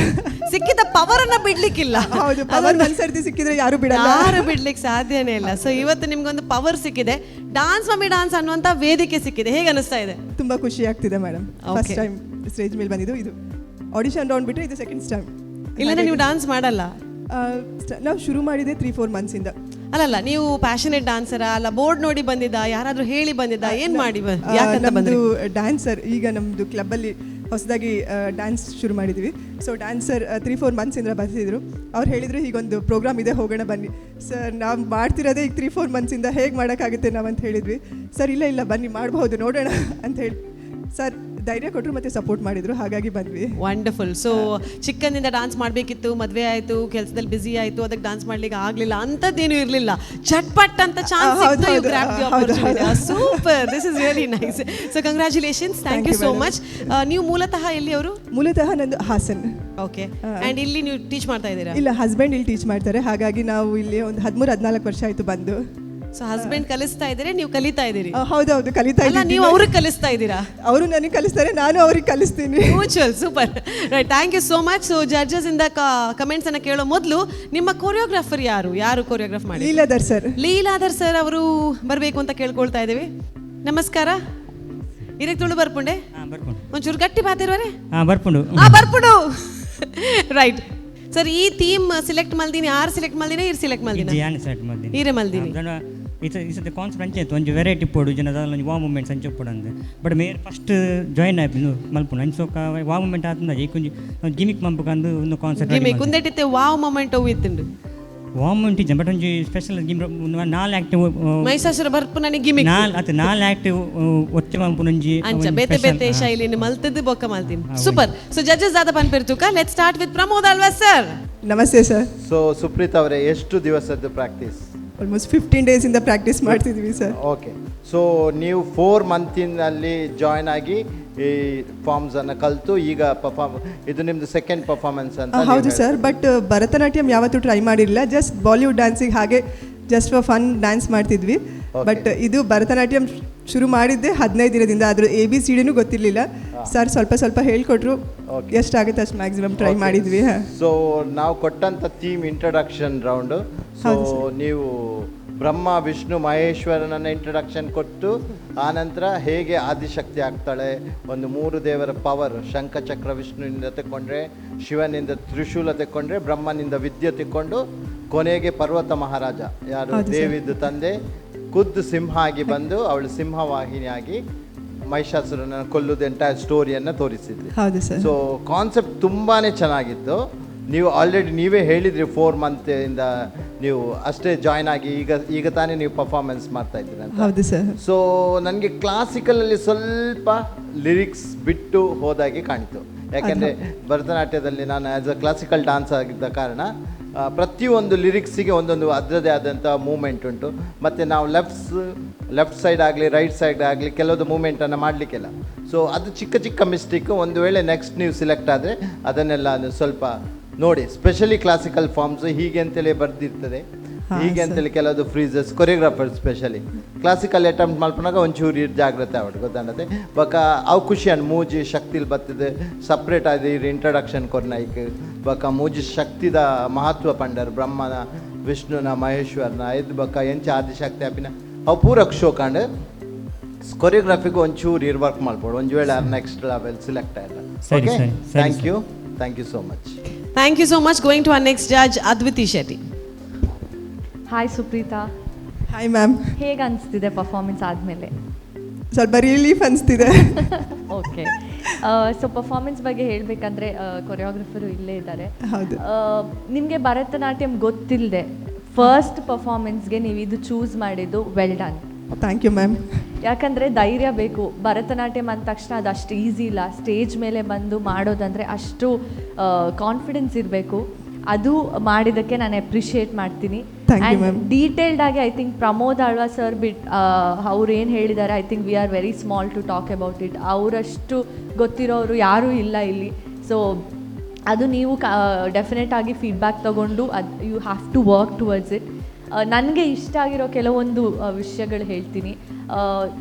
Speaker 3: ಸಿಕ್ಕಿದ ಪವರ್ ಅನ್ನ ಬಿಡ್ಲಿಕ್ಕಿಲ್ಲ.
Speaker 11: ಹೌದು, ಪವರ್ ಒಂದ್ಸರ್ತಿ ಸಿಕ್ಕಿದ್ರೆ ಯಾರು ಬಿಡಲ್ಲ,
Speaker 3: ಯಾರು ಬಿಡ್ಲಿಕ್ಕೆ ಸಾಧ್ಯನೇ ಇಲ್ಲ. ಸೊ ಇವತ್ತು ನಿಮ್ಗೊಂದು ಪವರ್ ಸಿಕ್ಕಿದೆ. ಡಾನ್ಸ್ ಮಮ್ಮಿ ಡಾನ್ಸ್ ಅನ್ನುವಂತ ವೇದಿಕೆ ಸಿಕ್ಕಿದೆ. ಹೇಗೆ ಅನಿಸ್ತಾ ಇದೆ?
Speaker 11: ತುಂಬಾ ಖುಷಿ ಆಗ್ತಿದೆ ಮೇಡಮ್. ಫಸ್ಟ್ ಟೈಮ್ ಸ್ಟೇಜ್ ಮೇಲೆ ಬಂದಿದ್ದು. ಇದು ಆಡಿಷನ್ ರೌಂಡ್ ಬಿಟ್ಟರೆ ಇದು ಸೆಕೆಂಡ್ ಟೈಮ್.
Speaker 3: ಇಲ್ಲ ನೀವು ಡಾನ್ಸ್ ಮಾಡಲ್ಲ?
Speaker 11: ನಾವು ಶುರು ಮಾಡಿದೆ 3-4 months ಇಂದ.
Speaker 3: ಅಲ್ಲಲ್ಲ, ನೀವು ಪ್ಯಾಷನೇಟ್ ಡಾನ್ಸರ ಅಲ್ಲ ಬೋರ್ಡ್ ನೋಡಿ ಬಂದಿದ್ದ, ಯಾರಾದ್ರೂ ಹೇಳಿ ಬಂದಿದ್ದ, ಏನ್ ಮಾಡಿ ಯಾಕಂತ ಬಂದ್ರಿ?
Speaker 11: ಡ್ಯಾನ್ಸರ್. ಈಗ ನಮ್ದು ಕ್ಲಬ್ಬಲ್ಲಿ ಹೊಸದಾಗಿ ಡ್ಯಾನ್ಸ್ ಶುರು ಮಾಡಿದ್ವಿ. ಸೊ ಡ್ಯಾನ್ಸರ್ 3-4 months ಇಂದ ಬರ್ತಿದ್ರು. ಅವ್ರು ಹೇಳಿದ್ರು ಹೀಗೊಂದು ಪ್ರೋಗ್ರಾಮ್ ಇದೆ, ಹೋಗೋಣ ಬನ್ನಿ. ಸರ್ ನಾವು ಮಾಡ್ತಿರೋದೇ ಈಗ 3-4 months ಇಂದ, ಹೇಗೆ ಮಾಡೋಕ್ಕಾಗುತ್ತೆ ನಾವು ಅಂತ ಹೇಳಿದ್ವಿ. ಸರ್ ಇಲ್ಲ ಬನ್ನಿ ಮಾಡ್ಬೋದು ನೋಡೋಣ ಅಂತ ಹೇಳಿ ಸರ್ ಧೈರ್ಯ ಕೊಟ್ಟರು ಮತ್ತೆ ಸಪೋರ್ಟ್ ಮಾಡಿದ್ರು. ಹಾಗಾಗಿ ಬಂದ್ವಿ.
Speaker 3: ವಂಡರ್ಫುಲ್. ಸೊ ಚಿಕ್ಕಂದಿಂದ ಡಾನ್ಸ್ ಮಾಡಬೇಕಿತ್ತು, ಮದುವೆ ಆಯಿತು, ಕೆಲಸದಲ್ಲಿ ಬಿಸಿ ಆಯಿತು, ಅದಕ್ಕೆ ಡಾನ್ಸ್ ಮಾಡ್ಲಿಕ್ಕೆ ಆಗಲಿಲ್ಲ, ಅಂಥದ್ದೇನು ಇರಲಿಲ್ಲ. ಚಟ್ಪಟ್ ಅಂತ ಚಾನ್ಸ್ ಸಿಕ್ತು, you grab the opportunity. Super, this is really nice. So congratulations, thank you so much. ನೀವು ಮೂಲತಃ ಎಲ್ಲಿ ಅವರು?
Speaker 11: ಮೂಲತಃ ನಂದು ಹಾಸನ್.
Speaker 3: ಓಕೆ. ಆ್ಯಂಡ್ ಇಲ್ಲಿ ನೀವು ಟೀಚ್ ಮಾಡ್ತಾ ಇದ್ದೀರಾ?
Speaker 11: ಇಲ್ಲ, ಹಸ್ಬೆಂಡ್ ಇಲ್ಲಿ ಟೀಚ್ ಮಾಡ್ತಾರೆ. ಹಾಗಾಗಿ ನಾವು ಇಲ್ಲಿ ಒಂದು 13-14 ವರ್ಷ ಆಯಿತು ಬಂದು.
Speaker 3: ಸೊ ಹಸ್ಬೆಂಡ್ ಕಲಿಸ್ತಾ ಇದ್ದೀರಿ, ನೀವು ಕಲಿತಾ ಇದ್ದೀರಿ?
Speaker 11: ಹೌದೌದು, ಕಲಿತಾ ಇದ್ದೀನಿ.
Speaker 3: ನೀವು ಅವ್ರಿಗೆ ಕಲಿಸ್ತಾ ಇದ್ದೀರಾ?
Speaker 11: ಅವರು ನನಗೆ ಕಲಿಸ್ತಾರೆ, ನಾನು ಅವ್ರಿಗೆ ಕಲಿಸ್ತೀನಿ.
Speaker 3: Mutual. Super, right. Thank you so much. So judges ಇಂದ ಕಮೆಂಟ್ಸ್ ಅನ್ನ ಕೇಳೋ ಮೊದಲು ನಿಮ್ಮ ಕೊರಿಯೋಗ್ರಾಫರ್ ಯಾರು ಕೊರಿಯೋಗ್ರಾಫ್ ಮಾಡಿ? ಲೀಲಾಧರ್ ಸರ್ ಅವರು ಬರಬೇಕು ಅಂತ ಕೇಳ್ಕೊಳ್ತಾ ಇದ್ದೀವಿ. ನಮಸ್ಕಾರ. ಇರಕ್ಕೆ ತುಳು ಬರ್ಪುಂಡೆ ಒಂಚೂರು ಗಟ್ಟಿ ಮಾತಿರುವರೆ ಬರ್ಪುಂಡು. ರೈಟ್ ಸರ್, ಈ ಥೀಮ್ ಸಿಲೆಕ್ಟ್ ಮಲ್ದಿನಿ, ಯಾರು ಸಿಲೆಕ್ಟ್ ಮಲ್ದಿನ? ಇರ್ ಸಿಲೆಕ್ಟ್ ಮಲ್ದಿನ? ಈರೆ ಮಲ್ದಿನಿ.
Speaker 12: ಇಸದ ಕಾನ್ಸೆಪ್ಟ್ ಅಂಚೆ ಒಂಜಿ ವೆರೈಟಿ ಪೋಡು ಜನದ ಒಂಜಿ ವಾ ಮೂಮೆಂಟ್ಸ್ ಅಂಚೆ ಪೋಡಂದು. ಬಟ್ ಮೇರ್ ಫಸ್ಟ್ ಜಾಯಿನ್ ಆಯ್ತು ಮಲ್ಪುನ ಅಂಚೋಕ ವಾ ಮೂಮೆಂಟ್ ಆತಂದ ಏಕೊಂಜಿ ಗಿಮಿಕ್ ಮಂಪಕಂದು ಒಂದು ಕಾನ್ಸೆಪ್ಟ್
Speaker 3: ಗಿಮಿಕ್ ಕುಂದೆಟ್ಟಿತ್ತೆ ವಾವ್ ಮೊಮೆಂಟ್ ಇತ್ತುಂಡು.
Speaker 12: ವಾ ಮೂಮೆಂಟ್ ಇಜ್ಜ ಬಟ್ ಒಂಜಿ ಸ್ಪೆಷಲ್ ಗಿಮ್ 4 ಆಕ್ಟಿವ್
Speaker 3: ಮೈಸಾಸುರ ಬರ್ಪು ನನಗೆ ಗಿಮಿಕ್
Speaker 12: 4 ಆಕ್ಟಿವ್ ಒಚ್ಚೆ ಮಂಪುನಂಜಿ
Speaker 3: ಅಂಚ ಬೇತೆ ಶೈಲಿನ ಮಲ್ತದ್ದು ಬೊಕ್ಕ ಮಲ್ತೀನಿ. ಸೂಪರ್. ಸೊ ಜಡ್ಜಸ್ ಆದ ಪನ್ಪೆರ್ತುಕ. ಲೆಟ್ಸ್ ಸ್ಟಾರ್ಟ್ ವಿತ್ ಪ್ರಮೋದ್ ಅಲ್ವಾ ಸರ್?
Speaker 11: ನಮಸ್ತೆ ಸರ್.
Speaker 4: ಸೊ ಸುಪ್ರೀತಾ ಅವರೇ, ಎಷ್ಟು ದಿವಸದ ಪ್ರಾಕ್ಟೀಸ್?
Speaker 11: ಆಲ್ಮೋಸ್ಟ್ 15 days ಇಂದ ಪ್ರಾಕ್ಟೀಸ್ ಮಾಡ್ತಿದ್ವಿ ಸರ್.
Speaker 4: ಓಕೆ. ಸೊ ನೀವು 4 months ಜಾಯ್ನ್ ಆಗಿ ಈ ಫಾರ್ಮ್ಸ್ ಅನ್ನು ಕಲಿತು ಈಗ ಇದು ನಿಮ್ದು ಸೆಕೆಂಡ್ ಪರ್ಫಾರ್ಮೆನ್ಸ್ ಅಂತ?
Speaker 11: ಹೌದು ಸರ್. ಬಟ್ ಭರತನಾಟ್ಯಂ ಯಾವತ್ತೂ ಟ್ರೈ ಮಾಡಿರಲಿಲ್ಲ. ಜಸ್ಟ್ ಬಾಲಿವುಡ್ ಡ್ಯಾನ್ಸಿಗೆ ಹಾಗೆ ಜಸ್ಟ್ ಫಾರ್ ಫನ್ ಡ್ಯಾನ್ಸ್ ಮಾಡ್ತಿದ್ವಿ. ಬಟ್ ಇದು ಭರತನಾಟ್ಯಂ ಶುರು ಮಾಡಿದ್ದೆ 15 ದಿನದಿಂದ. ಆದರೂ ABCDನೂ ಗೊತ್ತಿರಲಿಲ್ಲ. ಸರ್ ಸ್ವಲ್ಪ ಹೇಳ್ಕೊಟ್ರು, ಎಷ್ಟಾಗುತ್ತೆ ಅಷ್ಟು ಮ್ಯಾಕ್ಸಿಮಮ್ ಟ್ರೈ ಮಾಡಿದ್ವಿ.
Speaker 4: ಸೊ ನಾವು ಕೊಟ್ಟಂಥ ಥೀಮ್ ಇಂಟ್ರಡಕ್ಷನ್ ರೌಂಡು. ಸೊ ನೀವು ಬ್ರಹ್ಮ ವಿಷ್ಣು ಮಹೇಶ್ವರನನ್ನ ಇಂಟ್ರಡಕ್ಷನ್ ಕೊಟ್ಟು ಆನಂತರ ಹೇಗೆ ಆದಿಶಕ್ತಿ ಆಗ್ತಾಳೆ, ಒಂದು 3 ದೇವರ ಪವರ್, ಶಂಖಚಕ್ರ ವಿಷ್ಣುವಿನಿಂದ ತೆಕ್ಕೊಂಡ್ರೆ, ಶಿವನಿಂದ ತ್ರಿಶೂಲ ತೆಕ್ಕೊಂಡ್ರೆ, ಬ್ರಹ್ಮನಿಂದ ವಿದ್ಯೆ ತೆಕ್ಕೊಂಡು ಕೊನೆಗೆ ಪರ್ವತ ಮಹಾರಾಜ ಯಾರು ದೇವಿದು ತಂದೆ ಖುದ್ದು ಸಿಂಹ ಆಗಿ ಬಂದು ಅವಳು ಸಿಂಹವಾಹಿನಿಯಾಗಿ ಮಹಿಷಾಸುರನ ಕೊಲ್ಲುದು ಎಂಟೈರ್ ಸ್ಟೋರಿಯನ್ನು ತೋರಿಸಿದ್ವಿ. ಸೊ ಕಾನ್ಸೆಪ್ಟ್ ತುಂಬಾ ಚೆನ್ನಾಗಿತ್ತು. ನೀವು ಆಲ್ರೆಡಿ ನೀವೇ ಹೇಳಿದ್ರಿ 4 month ಇಂದ ನೀವು ಅಷ್ಟೇ ಜಾಯ್ನ್ ಆಗಿ ಈಗ ತಾನೇ ನೀವು ಪರ್ಫಾರ್ಮೆನ್ಸ್ ಮಾಡ್ತಾ ಇದ್ದೀರ ಅಂತ.
Speaker 11: ಹೌದು ಸರ್.
Speaker 4: ಸೊ ನನಗೆ ಕ್ಲಾಸಿಕಲಲ್ಲಿ ಸ್ವಲ್ಪ ಲಿರಿಕ್ಸ್ ಬಿಟ್ಟು ಹೋದಾಗೆ ಕಾಣಿತು. ಯಾಕೆಂದರೆ ಭರತನಾಟ್ಯದಲ್ಲಿ ನಾನು ಆ್ಯಸ್ ಅ ಕ್ಲಾಸಿಕಲ್ ಡಾನ್ಸ್ ಆಗಿದ್ದ ಕಾರಣ ಪ್ರತಿಯೊಂದು ಲಿರಿಕ್ಸಿಗೆ ಒಂದೊಂದು ಅದರದೇ ಆದಂಥ ಮೂಮೆಂಟ್ ಉಂಟು. ಮತ್ತು ನಾವು ಲೆಫ್ಟ್ ಸೈಡ್ ಆಗಲಿ ರೈಟ್ ಸೈಡ್ ಆಗಲಿ ಕೆಲವೊಂದು ಮೂಮೆಂಟನ್ನು ಮಾಡಲಿಕ್ಕಿಲ್ಲ. ಸೊ ಅದು ಚಿಕ್ಕ ಮಿಸ್ಟೇಕು. ಒಂದು ವೇಳೆ ನೆಕ್ಸ್ಟ್ ನೀವು ಸಿಲೆಕ್ಟ್ ಆದರೆ ಅದನ್ನೆಲ್ಲ ಸ್ವಲ್ಪ ನೋಡಿ. ಸ್ಪೆಷಲಿ ಕ್ಲಾಸಿಕಲ್ ಫಾರ್ಮ್ಸ್ ಹೀಗೆ ಅಂತೇಳಿ ಬರ್ದಿರ್ತದೆ, ಹೀಗೆ ಅಂತೇಳಿ ಕೆಲವೊಂದು ಫ್ರೀಸಸ್ ಕೊರಿಯೋಗ್ರಾಫರ್ ಸ್ಪೆಷಲಿ ಕ್ಲಾಸಿಕಲ್ ಅಟೆಂಪ್ಟ್ ಮಲ್ಪನಾಗ ಒಂಚೂರು ಜಾಗ್ರತೆ ಆಗ್ಬಿಟ್ಟು ಗೊತ್ತಾಗತ್ತೆ. ಬೊಕ ಅವು ಖುಷಿ ಅನ್ ಮೂಜಿ ಶಕ್ತಿಲಿ ಬರ್ತದೆ ಸಪ್ರೇಟ್ ಆದ ಇಂಟ್ರಡಕ್ಷನ್ ಕೊರ್ನಾಯ್ಕ್. ಬೊಕ ಮೂಜಿ ಶಕ್ತಿದ ಮಹತ್ವ ಪಂಡರ್ ಬ್ರಹ್ಮನ ವಿಷ್ಣುನ ಮಹೇಶ್ವರನ ಇದು ಬೊಕ ಎಂಚ ಆದಿಶಕ್ತಿ ಅಪಿನ ಅವು ಪೂರಕ್ ಶೋ ಕಂಡು ಕೊರಿಯೋಗ್ರಾಫಿಗೆ ಒಂಚೂರು ವರ್ಕ್ ಮಾಡ್ಬೋದು. ಒಂದು ವೇಳೆ ನೆಕ್ಸ್ಟ್ ಲೆವೆಲ್ ಸಿಲೆಕ್ಟ್ ಆಯಿಲ್ಲ. Okay, thank you so much.
Speaker 3: Thank you so much. Going to our next judge, Adviti Shetty.
Speaker 6: Hi Supreetha.
Speaker 11: Hi ma'am.
Speaker 6: ಹೇಗೆ ಅನಿಸ್ತಿದೆ ಪರ್ಫಾರ್ಮೆನ್ಸ್ ಆದಮೇಲೆ?
Speaker 11: ಸ್ವಲ್ಪ ರಿಲೀಫ್ ಅನಿಸ್ತಿದೆ.
Speaker 6: ಓಕೆ. ಸೊ ಪರ್ಫಾರ್ಮೆನ್ಸ್ ಬಗ್ಗೆ ಹೇಳಬೇಕಂದ್ರೆ ಕೊರಿಯೋಗ್ರಫರು ಇಲ್ಲೇ ಇದ್ದಾರೆ.
Speaker 11: ಹೌದು.
Speaker 6: ನಿಮಗೆ ಭರತನಾಟ್ಯಂ ಗೊತ್ತಿಲ್ಲದೆ ಫಸ್ಟ್ ಪರ್ಫಾರ್ಮೆನ್ಸ್ಗೆ ನೀವು ಇದು ಚೂಸ್ ಮಾಡಿದ್ದು well done.
Speaker 11: Thank you ma'am.
Speaker 6: ಯಾಕಂದರೆ ಧೈರ್ಯ ಬೇಕು. ಭರತನಾಟ್ಯಂ ಅಂದ ತಕ್ಷಣ ಅದು ಅಷ್ಟು ಈಸಿ ಇಲ್ಲ. ಸ್ಟೇಜ್ ಮೇಲೆ ಬಂದು ಮಾಡೋದಂದರೆ ಅಷ್ಟು ಕಾನ್ಫಿಡೆನ್ಸ್ ಇರಬೇಕು. ಅದು ಮಾಡಿದ್ದಕ್ಕೆ ನಾನು ಅಪ್ರಿಷಿಯೇಟ್ ಮಾಡ್ತೀನಿ. ಆ್ಯಂಡ್ ಡೀಟೇಲ್ಡ್ ಆಗಿ I think Pramod Alva sir ಅವ್ರು ಏನು ಹೇಳಿದ್ದಾರೆ, I think we are very small to talk about it. ಅವರಷ್ಟು ಗೊತ್ತಿರೋರು ಯಾರೂ ಇಲ್ಲ ಇಲ್ಲಿ. ಸೊ ಅದು ನೀವು ಡೆಫಿನೆಟ್ ಆಗಿ ಫೀಡ್ಬ್ಯಾಕ್ ತೊಗೊಂಡು you have to work towards it. ನನಗೆ ಇಷ್ಟ ಆಗಿರೋ ಕೆಲವೊಂದು ವಿಷಯಗಳು ಹೇಳ್ತೀನಿ.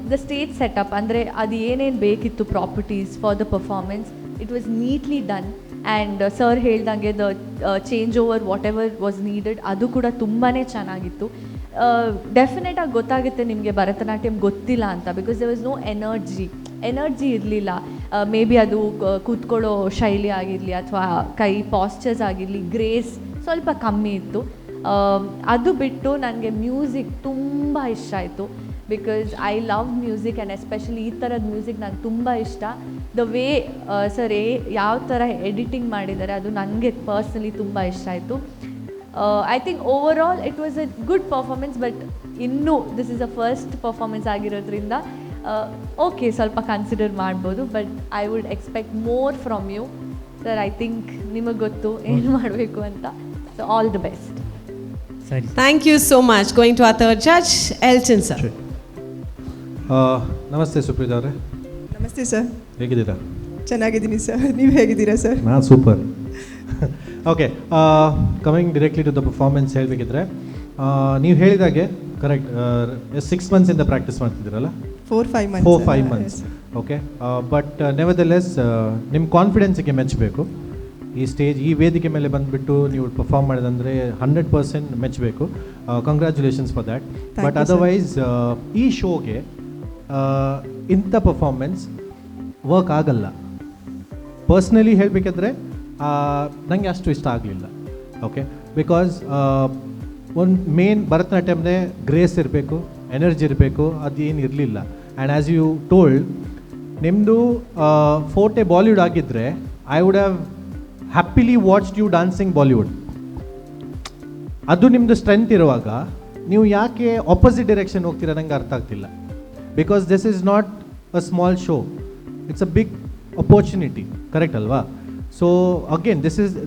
Speaker 6: ದ ಸ್ಟೇಜ್ ಸೆಟಪ್ ಅಂದರೆ ಅದು ಏನೇನು ಬೇಕಿತ್ತು properties for the performance, it was neatly done. And sir ಹೇಳ್ದಂಗೆ the change over whatever was needed ಅದು ಕೂಡ ತುಂಬಾ ಚೆನ್ನಾಗಿತ್ತು. ಡೆಫಿನೆಟಾಗಿ ಗೊತ್ತಾಗುತ್ತೆ ನಿಮಗೆ ಭರತನಾಟ್ಯಂ ಗೊತ್ತಿಲ್ಲ ಅಂತ, because there was no energy ಇರಲಿಲ್ಲ. ಮೇ ಬಿ ಅದು ಕೂತ್ಕೊಳ್ಳೋ ಶೈಲಿ ಆಗಿರಲಿ ಅಥವಾ ಕೈ ಪಾಸ್ಚರ್ಸ್ ಆಗಿರಲಿ, ಗ್ರೇಸ್ ಸ್ವಲ್ಪ ಕಮ್ಮಿ ಇತ್ತು. ಅದು ಬಿಟ್ಟು ನನಗೆ ಮ್ಯೂಸಿಕ್ ತುಂಬ ಇಷ್ಟ ಆಯಿತು. Because I love music and especially ಈ ಥರದ ಮ್ಯೂಸಿಕ್ ನಂಗೆ ತುಂಬ ಇಷ್ಟ. ದ ವೇ ಸರ್ ಯಾವ ಥರ ಎಡಿಟಿಂಗ್ ಮಾಡಿದ್ದಾರೆ ಅದು ನನಗೆ ಪರ್ಸ್ನಲಿ ತುಂಬ ಇಷ್ಟ ಆಯಿತು. I think overall it was a good performance. But ಇನ್ನೂ this is a first performance ಆಗಿರೋದ್ರಿಂದ ಓಕೆ ಸ್ವಲ್ಪ ಕನ್ಸಿಡರ್ ಮಾಡ್ಬೋದು. But I would expect more from you sir. I think ನಿಮಗೆ ಗೊತ್ತು ಏನು ಮಾಡಬೇಕು ಅಂತ. So all the best.
Speaker 12: ಸರಿ,
Speaker 3: thank you so much. Going to our third judge Elton sir.
Speaker 5: ನಮಸ್ತೆ ಸುಪ್ರೀತ್ ಅವರೇ.
Speaker 11: ನಮಸ್ತೆ ಸರ್.
Speaker 5: ಹೇಗಿದ್ದೀರಾ?
Speaker 11: ಚೆನ್ನಾಗಿದ್ದೀನಿ ಸರ್. ನೀವು ಹೇಗಿದ್ದೀರಾ ಸರ್?
Speaker 5: ನಾನು super. Okay, coming directly to the performance ಹೇಳಬೇಕಿದ್ರೆ, ನೀವು ಹೇಳಿದಾಗೆ ಕರೆಕ್ಟ್ 6 ಮಂತ್ಸಿಂದ ಪ್ರಾಕ್ಟೀಸ್ ಮಾಡ್ತಿದ್ದೀರಲ್ಲ? 4-5 ಮಂತ್ಸ್. ಓಕೆ, ಬಟ್ ನೆವರ್ದಲೆಸ್ ನಿಮ್ಮ ಕಾನ್ಫಿಡೆನ್ಸಿಗೆ ಮೆಚ್ಚಬೇಕು. ಈ ವೇದಿಕೆ ಮೇಲೆ ಬಂದುಬಿಟ್ಟು ನೀವು ಪರ್ಫಾರ್ಮ್ ಮಾಡಿದಂದರೆ 100% ಮೆಚ್ಚಬೇಕು. Congratulations for that. But otherwise ಈ ಶೋಗೆ ಇಂಥ ಪರ್ಫಾರ್ಮೆನ್ಸ್ ವರ್ಕ್ ಆಗಲ್ಲ. ಪರ್ಸ್ನಲಿ ಹೇಳಬೇಕಾದ್ರೆ ನನಗೆ ಅಷ್ಟು ಇಷ್ಟ ಆಗಲಿಲ್ಲ. ಓಕೆ, ಬಿಕಾಸ್ ಒಂದು ಮೇನ್ ಭರತನಾಟ್ಯಮ್ನೇ ಗ್ರೇಸ್ ಇರಬೇಕು, ಎನರ್ಜಿ ಇರಬೇಕು, ಅದೇನು ಇರಲಿಲ್ಲ. ಆ್ಯಂಡ್ ಆ್ಯಸ್ ಯು ಟೋಲ್ಡ್, ನಿಮ್ಮದು ಫೋರ್ಟೆ ಬಾಲಿವುಡ್ ಆಗಿದ್ದರೆ I would have happily watched you dancing Bollywood. ಅದು ನಿಮ್ಮದು ಸ್ಟ್ರೆಂತ್ ಇರುವಾಗ ನೀವು ಯಾಕೆ ಆಪೋಸಿಟ್ ಡೈರೆಕ್ಷನ್ ಹೋಗ್ತೀರಾ ನಂಗೆ ಅರ್ಥ ಆಗ್ತಿಲ್ಲ. Because this is not a small show, it's a big opportunity, correct ಅಲ್ವಾ? So again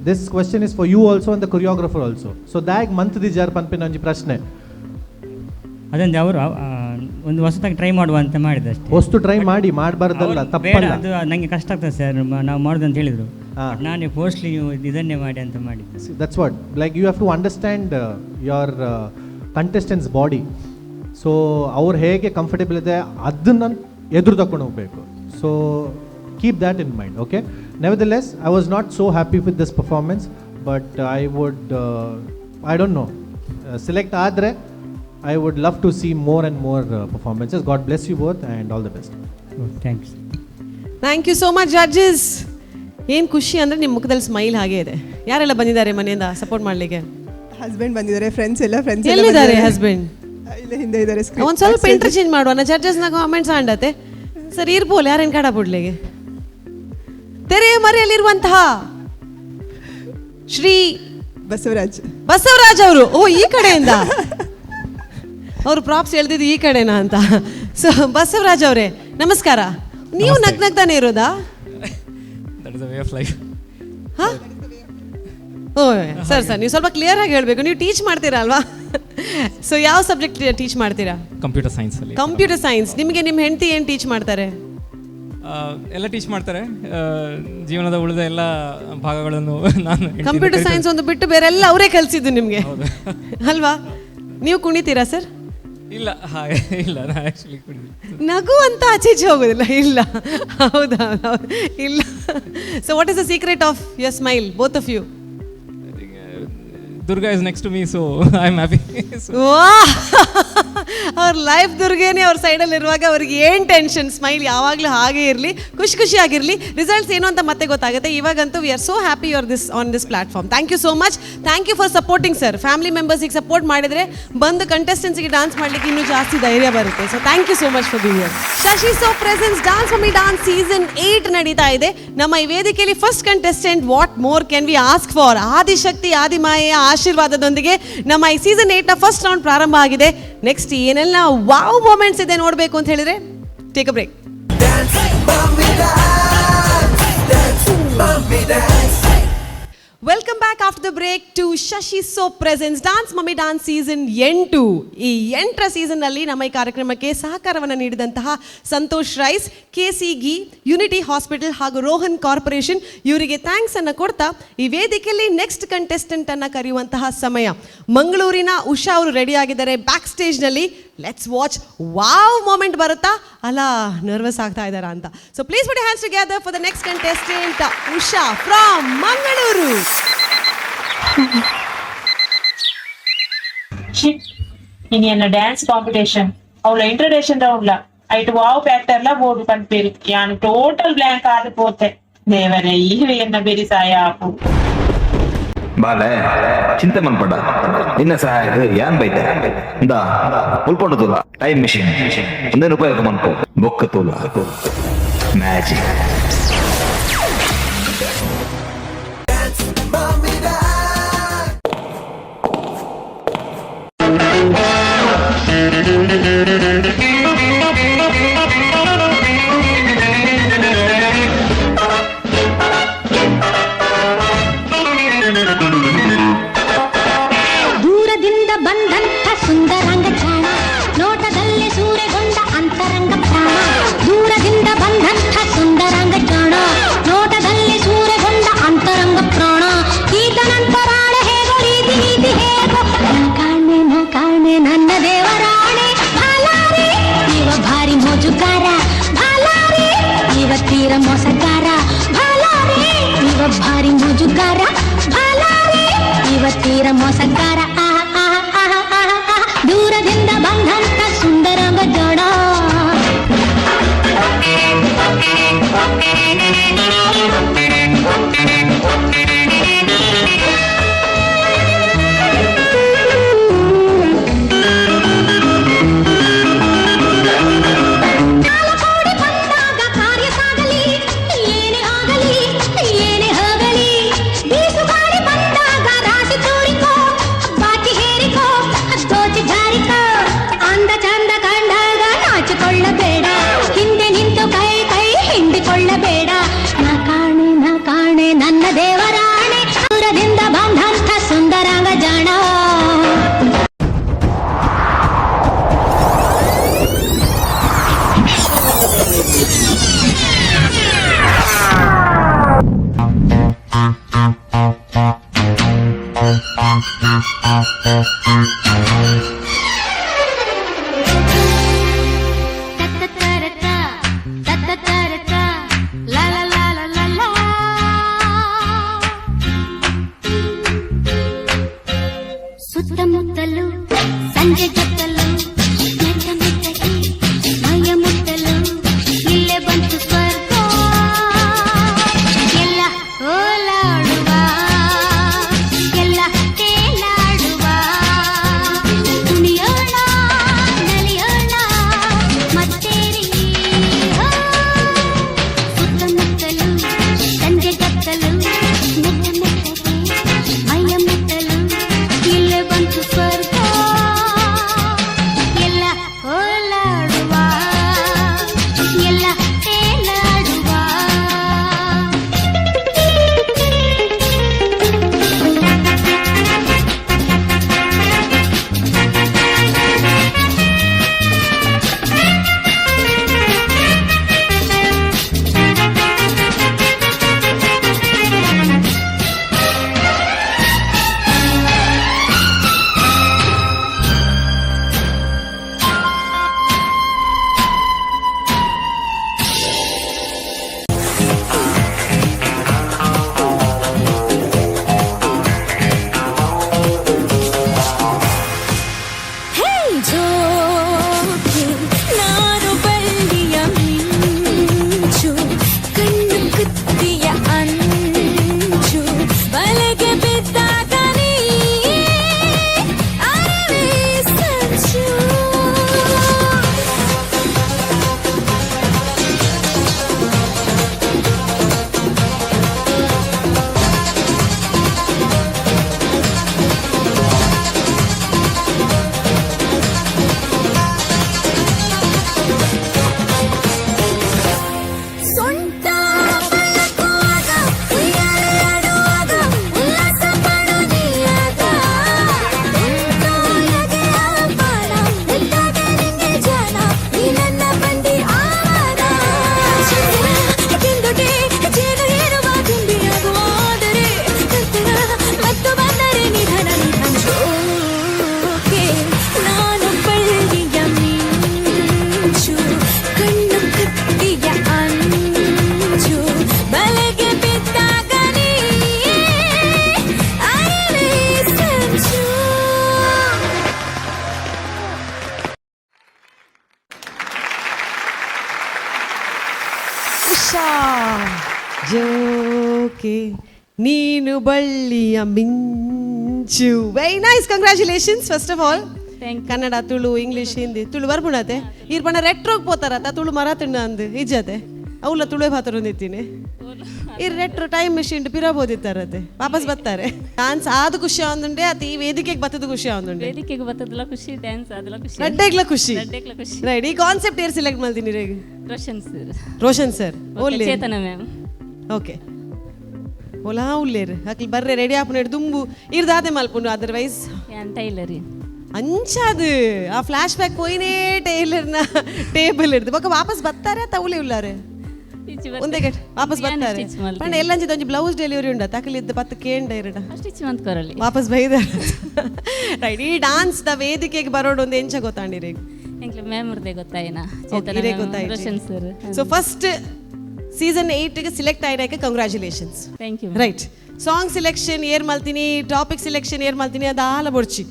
Speaker 5: this question is for you also and the choreographer also. So ದ್ಯಾಗ್ ಮಂತ್ದಿ ಜಾರ್ ಪನ್ಪಿನ ಒಂಜಿ ಪ್ರಶ್ನೆ
Speaker 12: ಅದಂದ್ರೆ ಅವರು ಒಂದು ಹೊಸದಾಗಿ ಟ್ರೈ ಮಾಡುವ ಅಂತ ಮಾಡಿದೆ ಅಷ್ಟೇ.
Speaker 5: ಹೊಸ್ತು ಟ್ರೈ ಮಾಡಿ ಮಾಡಬಾರ್ದಲ್ಲ, ತಪ್ಪಲ್ಲ.
Speaker 12: ಅದು ನನಗೆ ಕಷ್ಟ ಆಗ್ತದೆ ಸರ್, ನಾವು ಮಾಡೋದು ಅಂತ ಹೇಳಿದರು. ನಾನೇ ಫೋರ್ಸ್ಲಿ ನೀವು ಇದನ್ನೇ ಮಾಡಿ ಅಂತ ಮಾಡಿದ್ದೆ.
Speaker 5: That's what, like you have to understand your contestants body. So ಅವ್ರು ಹೇಗೆ ಕಂಫರ್ಟೇಬಲ್ ಇದೆ ಅದನ್ನು ಎದುರು ತಗೊಂಡು ಹೋಗಬೇಕು. So keep that in mind. Okay, nevertheless I was not so happy with this performance. But I don't know, select ಆದರೆ I would love to see more and more performances. God bless you both and all the best.
Speaker 12: Thanks.
Speaker 3: Thank you so much judges. ಏನು ಖುಷಿ ಅಂದರೆ ನಿಮ್ಮ ಮುಖದಲ್ಲಿ smile ಹಾಗೆ ಇದೆ. ಯಾರೆಲ್ಲ ಬಂದಿದ್ದಾರೆ ಮನೆಯಿಂದ ಸಪೋರ್ಟ್ ಮಾಡಲಿಕ್ಕೆ?
Speaker 11: ಹಸ್ಬೆಂಡ್ ಬಂದಿದ್ದಾರೆ, ಫ್ರೆಂಡ್ಸ್
Speaker 3: ಎಲ್ಲಿದ್ದಾರೆ ಹಸ್ಬೆಂಡ್?
Speaker 11: ಇಲ್ಲೇ ಹಿಂದೆ ಇದ್ದಾರೆ.
Speaker 3: ಒಂದು ಸ್ವಲ್ಪ ಇಂಟರ್ಚೇಂಜ್ ಮಾಡುವ ಜಡ್ಜಸ್ನ ಕಾಮೆಂಟ್ಸ್ ಆಂಡತೆ ಸರ್ ಇರ್ಬೋದು. ಯಾರೇನು ಕಾಡ ಬಿಡ್ಲಿಗೆ ತೆರೆಯ ಮರೆಯಲ್ಲಿರುವಂತಹ ಶ್ರೀ ಬಸವರಾಜ್ ಅವರು. ಓ, ಈ ಕಡೆಯಿಂದ ಅವರು ಪ್ರಾಪ್ಸ್ ಹೇಳ್ತಿದ್ದು ಈ ಕಡೆನಾ ಅಂತ. ಸೊ ಬಸವರಾಜ್ ಅವರೇ ನಮಸ್ಕಾರ. ನೀವು ನಗ್ನಗ್ತಾನೆ ಇರೋದಾ? ಓ ಸರ್ ನೀವು ಸ್ವಲ್ಪ ಕ್ಲಿಯರ್ ಆಗಿ ಹೇಳಬೇಕು. ನೀವು ಟೀಚ್ ಮಾಡ್ತೀರಾ ಅಲ್ವಾ? ಸೊ ಯಾವ ಸಬ್ಜೆಕ್ಟ್ ಟೀಚ್ ಮಾಡ್ತೀರಾ?
Speaker 13: Computer science.
Speaker 3: Computer science. ನಿಮಗೆ ನಿಮ್ಮ ಹೆಂಡತಿ ಏನು ಟೀಚ್ ಮಾಡ್ತಾರೆ?
Speaker 13: ಎಲ್ಲ ಟೀಚ್ ಮಾಡ್ತಾರೆ, ಜೀವನದ ಉಳಿದ ಎಲ್ಲ ಭಾಗಗಳನ್ನು. ನಾನು
Speaker 3: ಕಂಪ್ಯೂಟರ್ ಸೈನ್ಸ್ ಒಂದು ಬಿಟ್ಟು ಬೇರೆ ಎಲ್ಲ ಅವರೇ ಕಲಿಸಿದ್ದು ನಿಮಗೆ ಅಲ್ವಾ? ನೀವು ಕುಣಿತೀರಾ ಸರ್?
Speaker 13: ಇಲ್ಲ, ಇಲ್ಲ, ನಾನು ಆ್ಯಕ್ಚುಲಿ
Speaker 3: ನಗು ಅಂತ ಆಚೀಚೆ ಹೋಗೋದಿಲ್ಲ. ಇಲ್ಲ, ಹೌದಾ? ಇಲ್ಲ. So what is the secret of your smile, both of you?
Speaker 13: Durga is next to me, so I'm happy.
Speaker 3: ಅವ್ರ ಲೈಫ್ ದುರ್ಗೇನೆ ಅವ್ರ ಸೈಡಲ್ಲಿ ಇರುವಾಗ ಅವ್ರಿಗೆ ಏನು ಟೆನ್ಷನ್, ಸ್ಮೈಲ್ ಯಾವಾಗಲೂ ಹಾಗೆ ಇರಲಿ, ಖುಷಿಯಾಗಿರಲಿ. ರಿಸಲ್ಟ್ಸ್ ಏನು ಅಂತ ಮತ್ತೆ ಗೊತ್ತಾಗುತ್ತೆ. ಇವಾಗಂತೂ we are so happy you're on this platform. Thank you so much. Thank you for supporting sir. Family ಮೆಂಬರ್ಸಿಗೆ ಸಪೋರ್ಟ್ ಮಾಡಿದರೆ ಬಂದು ಕಂಟೆಸ್ಟೆಂಟ್ಸ್ಗೆ ಡಾನ್ಸ್ ಮಾಡಲಿಕ್ಕೆ ಇನ್ನೂ ಜಾಸ್ತಿ ಧೈರ್ಯ ಬರುತ್ತೆ. So thank you so much for being here. Shashi so presence dance for me dance season 8 ನಡೀತಾ ಇದೆ. ನಮ್ಮ ಈ ವೇದಿಕೆಯಲ್ಲಿ first contestant what more can we ask for? Adishakti ಆದಿಮಾಯೆಯ ಆಶೀರ್ವಾದದೊಂದಿಗೆ ನಮ್ಮ ಈ ಸೀಸನ್ 8ನ ಫಸ್ಟ್ ರೌಂಡ್ ಪ್ರಾರಂಭ ಆಗಿದೆ. ನೆಕ್ಸ್ಟ್ ಏನೆಲ್ಲ ವಾವ್ ಮೊಮೆಂಟ್ಸ್ ಇದೆ ನೋಡಬೇಕು ಅಂತ ಹೇಳಿದ್ರೆ take a break. Welcome back after the break to Shashi soap presents dance mummy dance season 8. ಈ 8ರ ಸೀಸನ್ನಲ್ಲಿ ನಮ್ಮ ಈ ಕಾರ್ಯಕ್ರಮಕ್ಕೆ ಸಹಕಾರವನ್ನು ನೀಡಿದಂತಹ Santosh rice, KC ghee, unity hospital ಹಾಗೂ ರೋಹನ್ ಕಾರ್ಪೊರೇಷನ್ ಇವರಿಗೆ ಥ್ಯಾಂಕ್ಸ್ ಅನ್ನು ಕೊಡ್ತಾ ಈ ವೇದಿಕೆಯಲ್ಲಿ ನೆಕ್ಸ್ಟ್ ಕಂಟೆಸ್ಟೆಂಟ್ ಅನ್ನು ಕರೆಯುವಂತಹ ಸಮಯ. ಮಂಗಳೂರಿನ ಉಷಾ ಅವರು ರೆಡಿ ಆಗಿದ್ದಾರೆ ಬ್ಯಾಕ್ ಸ್ಟೇಜ್ನಲ್ಲಿ. ಲೆಟ್ಸ್ ವಾಚ್ ವಾವ್ ಮೊಮೆಂಟ್ ಬರುತ್ತಾ ಅಲ್ಲ ನರ್ವಸ್ ಆಗ್ತಾ ಇದ್ದಾರಾ ಅಂತ. So please put hands together for the next contestant Usha from Mangaluru.
Speaker 14: ini ana dance competition avula introduction round la aitu wow factor la board kanperi yani total blank aadipothe devare ee enna beri saya apu
Speaker 15: ಬಾಲೆ ಚಿಂತೆ ಮನ್ಪಡ ನಿನ್ನ ಸಹಾಯ ಯಾನ್ ಬೈತೆ ಇಂದ ಉಲ್ಕೊಂಡು ತೋಲ time machine ಒಂದೇನು ಉಪಯೋಗ ಮನ್ಕೋ ಬೊಕ್ಕ ತೋಲ ಮ್ಯಾಜಿಕ್
Speaker 16: ದೂರದಿಂದ ಬಂದಂಥ ಸುಂದರಂಗ ಚಾಣ, ನೋಟದಲ್ಲಿ ಸೂರೆಗೊಂಡ ಅಂತರಂಗ ಪ್ರಾಣ. ದೂರದಿಂದ ಬಂದಂಥ ಸುಂದರಂಗ ಚಾಣ, ನೋಟದಲ್ಲಿ ಸೂರೆಗೊಂಡ ಅಂತರಂಗ ಪ್ರಾಣ. ಈತನಂತರಾಳ ಹೇಗೋ ರೀತಿ ನೀತಿ ಹೇಗೋ ನಾ ಕಾಣೆ ನನ್ನ ದೇವರಾಣೆ. ಭಾಲಾರಿ ಇವ ಭಾರಿ ಮೋಜುಗಾರ, ಭಾಲಾರಿ ಇವ ತೀರ ಮೋಸಗಾರ. ಭಾಲಾರಿ ಇವ ಭಾರಿ ಮೋಜುಗಾರ, ಭಾಲಾರಿ ಇವ ತೀರ ಮೋಸಗಾರ. ದೂರದಿಂದ ಬಂದಂಥ ಸುಂದರಂಗ ಜೋಡ. ನಾ ಕಾಣೆ ನನ್ನ ದೇವರಾಣೆ. ದೂರದಿಂದ ಬಂದಂಥ ಸುಂದರಾಂಗ ಜಾಣ. ಸುತ್ತಮುತ್ತಲು ಸಂಜೆ ಜೊತ್ತಲು ಮೆಟ್ಟ ಮೆಟ್ಟಗೆ ಮೈಯ ಮುಟ್ಟಲು ಇಲ್ಲೇ ಬಂತು ಸ್ವರ್ಗ. ಎಲ್ಲ ಓಲಾಡುವ ಎಲ್ಲ ತೇಲಾಡುವ
Speaker 3: ನೀನು ಬಳ್ಳಿಯ ಮಿಂಚು. Very nice, congratulations first of all. Kannada, Tulu, English, Hindi. Tulu ಬರ್ಪುಣತೆ ಇರ್ ಪಂಡ ರೆಟ್ರೋಗ್ ಪೋತಾರತ್ತ ತುಳು ಮರಾತುಂಡ ಅಂದು ಇಜ್ಜತೆ ಅವಳ ತುಳುವೆ ಪಾತ್ರೊಂದಿತ್ತೀನಿ. ಇರ್ ರೆಟ್ರೋ ಟೈಮ್ ಮೆಷಿನ್ ಪಿರಬೋದಿತ್ತಾರತ್ತೆ ವಾಪಸ್ ಬರ್ತಾರೆ. ಡಾನ್ಸ್ ಆದ ಖುಷಿ ಆಂದುಂಡೆ ಅತಿ ಈ ವೇದಿಕೆಗೆ ಬತ್ತದ ಖುಷಿ ಆಂದುಂಡೆ.
Speaker 6: ವೇದಿಕೆಗೆ ಬತ್ತದಲ್ಲ ಖುಷಿ, ಡ್ಯಾನ್ಸ್ ಅದಲ್ಲ ಖುಷಿ,
Speaker 3: ರಡ್ಡೆಗ್ಲ ಖುಷಿ.
Speaker 6: ಖುಷಿ.
Speaker 3: ರೈಟ್, ಈ ಕಾನ್ಸೆಪ್ಟ್ ಏರ್ ಸೆಲೆಕ್ಟ್ ಮಾಡ್ತೀನಿ ರೀ? ರೋಷನ್ ಸರ್,
Speaker 6: ಚೇತನ ಮ್ಯಾಮ್.
Speaker 3: ಓಕೆ, ಓಲಾ ಉಲ್ಲೇರು ಅಕ್ಲಿ ಬರ್ರೆ ರೆಡಿ ಆಪುನೇಡು ದುಂಬು ಇರ್ದಾದೆ ಮಲ್ಪುಂಡು. ಅದರ್ವೈಸ್
Speaker 6: ಟೈಲರಿ
Speaker 3: ಅಂಚಾದು ಆ ಫ್ಲಾಶ್ ಬ್ಯಾಕ್ ಪೋಯಿನೇ ಟೈಲರ್ನ ಟೇಬಲ್ ಇಡ್ದು ಬೊಕ್ಕ ವಾಪಸ್ ಬರ್ತಾರೆ ತವಲೆ ಉಲ್ಲಾರೆ ಒಂದೇ ಗಟ್ ವಾಪಸ್ ಬರ್ತಾರೆ. ಪಂಡ ಎಲ್ಲಂಚಿದ ಒಂಜಿ ಬ್ಲೌಸ್ ಡೆಲಿವರಿ ಉಂಡ ತಕಲಿದ್ದ ಪತ್ತು ಕೇಂಡ ಇರಡ ವಾಪಸ್ ಬೈದ. ರೈಟ್, ಈ ಡಾನ್ಸ್ ದ ವೇದಿಕೆಗೆ ಬರೋಡು ಒಂದು ಎಂಚ ಗೊತ್ತಾಂಡಿರಿ? ಸೊ ಫಸ್ಟ್ ಸೀಸನ್ 8 ಸಿಲೆಕ್ಟ್ ಆಯ್ಕೆ ಕಂಗ್ರ್ಯಾಚುಲೇಷನ್ಸ್. ರೈಟ್, ಸಾಂಗ್ ಸಿಲೆಕ್ಷನ್ ಏರ್ ಮಲ್ತೀನಿ, ಟಾಪಿಕ್ ಸಿಲೆಕ್ಷನ್ ಏರ್ ಮಲ್ತೀನಿ, ಅದು ಆಲ ಬೊಡ್ಚಿ.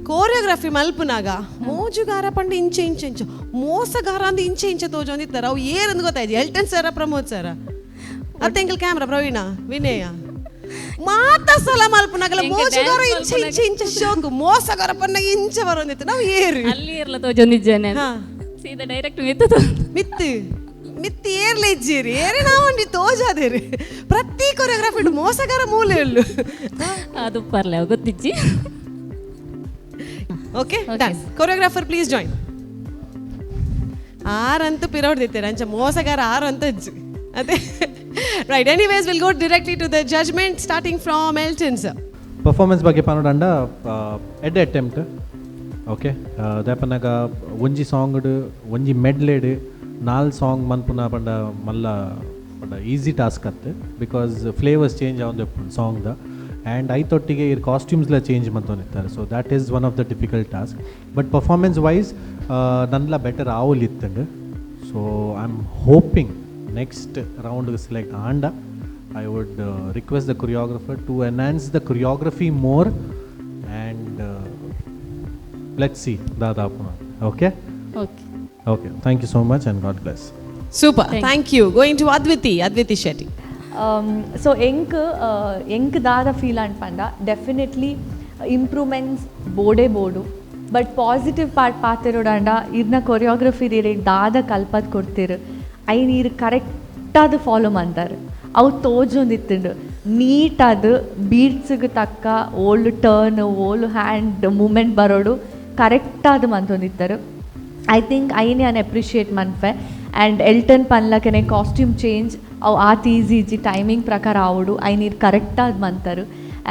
Speaker 3: ಕೋರಿಯೋಗ್ರಫಿ ಮಲ್ಪುನಾಗ ಮೋಜುಗಾರ ಪಂಡ ಇಂಚೆ ಇಂಚೆ ಇಂಚು, ಮೋಸಗಾರ ಅಂದ್ ಇಂಚೆ ಇಂಚೆ ತೋಜೊಂದಿತ್ತಾರ. ಅವು ಏರಂದು ಗೊತ್ತಾಯ್ತು? ಎಲ್ಟನ್ ಸರ, ಪ್ರಮೋದ್ ಸರ, ಅತ್ತೆಂಕಲ್ ಕ್ಯಾಮ್ರಾ ಪ್ರವೀಣ, ವಿನಯ ಮಾತಸಲ ಮಲ್ಪುನಾಗಲ್ಲ ಮೋಜುಗಾರ ಇಂಚೆ ಇಂಚೆ ಇಂಚೆ ಶೋಕು, ಮೋಸಗಾರ ಪಂಡ ಇಂಚೆ ಬರೋಂದಿತ್ತು. ನಾವು ಏರು
Speaker 6: ಅಲ್ಲಿ ಇರ್ಲ ತೋಜೊಂದಿದ್ದೇನೆ ಸೀದಾ ಡೈರೆಕ್ಟ್ ಮಿತ್ತು
Speaker 3: ಮಿತ್ತು ಮಿತ್ತಿ ಏರ್ಲೆ ಇಜ್ಜಿರಿ ಏರಿ ನಾವಂಡಿ ತೋಜಾದೇರಿ. ಪ್ರತಿ ಕೊರಿಯೋಗ್ರಾಫಿ ಮೋಸಗಾರ ಮೂಲೆ ಉಳ್ಳು
Speaker 6: ಅದು ಪರ್ಲೆ ಗೊತ್ತಿಜ್ಜಿ.
Speaker 3: Okay, done. Choreographer please join. ಆರಂತೂ ಪಿರೋಡ್ದಿತ್ತೀರ ಅಂಚ ಮೋಸಗಾರ ಆರು ಅಂತ ಅಜ್ಜಿ ಅದೇ. Right, anyways will go directly to the judgement starting from Elton sir.
Speaker 5: Performance ಬಗ್ಗೆ ಪನ್ನೋಡಂಡ ಎಡ್ ಅಟೆಂಪ್ಟ್. ಓಕೆ, ದಾಪನಾಗ ಒಂಜಿ ಸಾಂಗ್ ಒಂಜಿ ಮೆಡ್ಲೆಡ್ 4 ಸಾಂಗ್ ಮನ್ಪುನ ಪಂಡ ಮಲ್ಲ ಪಂಡ ಈಸಿ ಟಾಸ್ಕ್ ಅತ್ತೆ. ಬಿಕಾಸ್ ಫ್ಲೇವರ್ಸ್ ಚೇಂಜ್ ಆವಂದು ಸಾಂಗ್ದ ಆ್ಯಂಡ್ ಐತೊಟ್ಟಿಗೆ ಇರ್ ಕಾಸ್ಟ್ಯೂಮ್ಸ್ಲ ಚೇಂಜ್ ಮಂತೊಂದಿತ್ತಾರೆ. So that is one of the difficult task. But performance wise ನನ್ಲ ಬೆಟರ್ ಆವಲಿತ್ತಂಡು. So I am hoping next ರೌಂಡ್ಗೆ ಸೆಲೆಕ್ಟ್ ಆಂಡ. I would request the choreographer to enhance the choreography more and let's see ದಾದಾಪುನ. Okay okay, thank you so much and god bless.
Speaker 3: Super, thank you. Going to Advithi Shetty.
Speaker 17: So ಎಂಕ್ ದಾದ feel ಅನ್ಪಂಡ definitely improvements ಬೋಡು. But positive part ಪಾತಿರೋಡಂಡ ಇರ್ನ choreography ರೀರಿಗೆ ದಾದ ಕಲ್ಪದ್ ಕೊಡ್ತಿರು ಐನ್ ಇರು ಕರೆಕ್ಟಾದ follow ಮಾಡ್ತಾರೆ. ಅವು ತೋಜೊಂದಿತ್ತುಂಡು ನೀಟಾದ ಬೀಟ್ಸ್ಗೆ ತಕ್ಕ old turn old hand movement ಬರೋಡು ಕರೆಕ್ಟಾದ ಮಂತೊಂದಿತ್ತಾರೆ. ಐ ಥಿಂಕ್ ಐನೇ ಅನ್ ಅಪ್ರಿಷಿಯೇಟ್ ಮನ್ಫೆ. ಆ್ಯಂಡ್ ಎಲ್ಟನ್ ಪನ್ಲಕನೆ ಕಾಸ್ಟ್ಯೂಮ್ ಚೇಂಜ್ ಅವು ಆತ ಈಜಿ ಟೈಮಿಂಗ್ ಪ್ರಕಾರ ಆವಡು ಐನೀರು ಕರೆಕ್ಟಾಗಿ ಮಂತರು.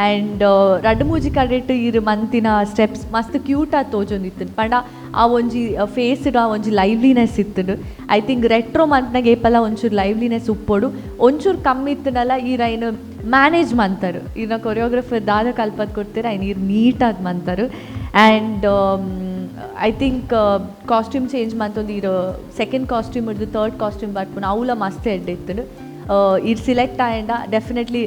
Speaker 17: ಆ್ಯಂಡ್ ರಡ್ಡು ಮೂಜಿ ಕಡೆಟ್ ಇರು ಮಂತಿನ ಸ್ಟೆಪ್ಸ್ ಮಸ್ತ್ ಕ್ಯೂಟಾಗಿ ತೋಜೊಂದಿತ್ತು ಪಂಡ ಆ ಒಂಜಿ ಫೇಸ್ಡ್ ಆ ಒಂಜಿ ಲೈವ್ಲಿನೆಸ್ ಇತ್ತು. ಐ ಥಿಂಕ್ ರೆಟ್ರೋ ಮಂತ್ನಾಗ ಏಪಲ್ಲ ಒಂಚೂರು ಲೈವ್ಲಿನೆಸ್ ಉಪ್ಪೋಡು ಒಂಚೂರು ಕಮ್ಮಿ ಇತ್ತನಲ್ಲ ಈರೈನು ಮ್ಯಾನೇಜ್ ಮಂತರು. ಇನ್ನು ಕೊರಿಯೋಗ್ರಫರ್ ದಾದ ಕಲ್ಪದ್ ಕೊಡ್ತೀರ ಐನೀರು ನೀಟಾಗಿ ಮಂತರು. And I think costume change ಮಂತೊಂದು ಇರೋ ಸೆಕೆಂಡ್ ಕಾಸ್ಟ್ಯೂಮ್ ಹಿಡಿದು ಥರ್ಡ್ ಕಾಸ್ಟ್ಯೂಮ್ ಬರ್ಪುನ ಅವಲ ಮಸ್ತ್ ಎಡ್ಡಿತ್ತು. ಇದು ಸಿಲೆಕ್ಟ್ ಆಯಂಡ ಡೆಫಿನೆಟ್ಲಿ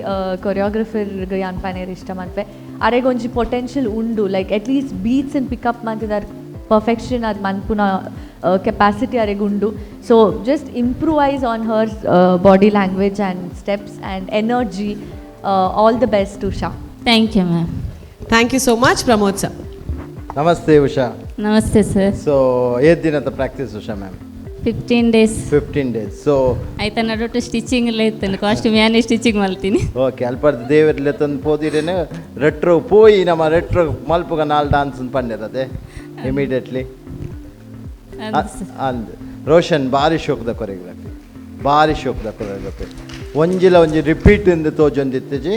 Speaker 17: ಕೊರಿಯೋಗ್ರಫರ್ಗೆ ಅನ್ಪನೇರು ಇಷ್ಟ ಮನ್ಪೆ ಅರೆಗೊಂಜಿ ಪೊಟೆನ್ಷಿಯಲ್ ಉಂಡು. Like at least beats and pickup ಮಂತಿದಾರೆ ಪರ್ಫೆಕ್ಷನ್ ಅದು ಮನ್ಪುನ ಕೆಪಾಸಿಟಿ ಅರೆಗುಂಡು. So just improvise on her body language and steps and energy. All the best Usha.
Speaker 6: Thank you ma'am.
Speaker 3: Thank you so much. Pramod sir.
Speaker 4: ನಮಸ್ತೆ ಉಷಾ.
Speaker 6: ನಮಸ್ತೆ ಸರ್.
Speaker 4: ಸೊ ಏತ್ ದಿನದ practice Usha ma'am?
Speaker 6: 15 days.
Speaker 4: 15 days. So
Speaker 6: ಆಯ್ತಾ ನಡೋಟು stitching ಎಲ್ಲ ಇತ್ತು costume ಯಾನೇ stitching ಮಾಡ್ತೀನಿ.
Speaker 4: ಓಕೆ, ಅಲ್ಪರ್ದು ದೇವರಲ್ಲಿ ತಂದು ಪೋದಿರೇನೆ ರೆಟ್ರೋ ಪೋಯಿ ನಮ್ಮ ರೆಟ್ರೋ ಮಲ್ಪುಗ 4 ಡಾನ್ಸ್ ಪಂಡಿರದೆ ಇಮಿಡಿಯೇಟ್ಲಿ ಅಂದ್. ರೋಷನ್ ಭಾರಿ ಶೋಕದ ಕೊರಿಯೋಗ್ರಫಿ ಒಂಜಿಲ ಒಂಜಿ ರಿಪೀಟ್ ಇಂದ ತೋಜೊಂದಿತ್ತಜಿ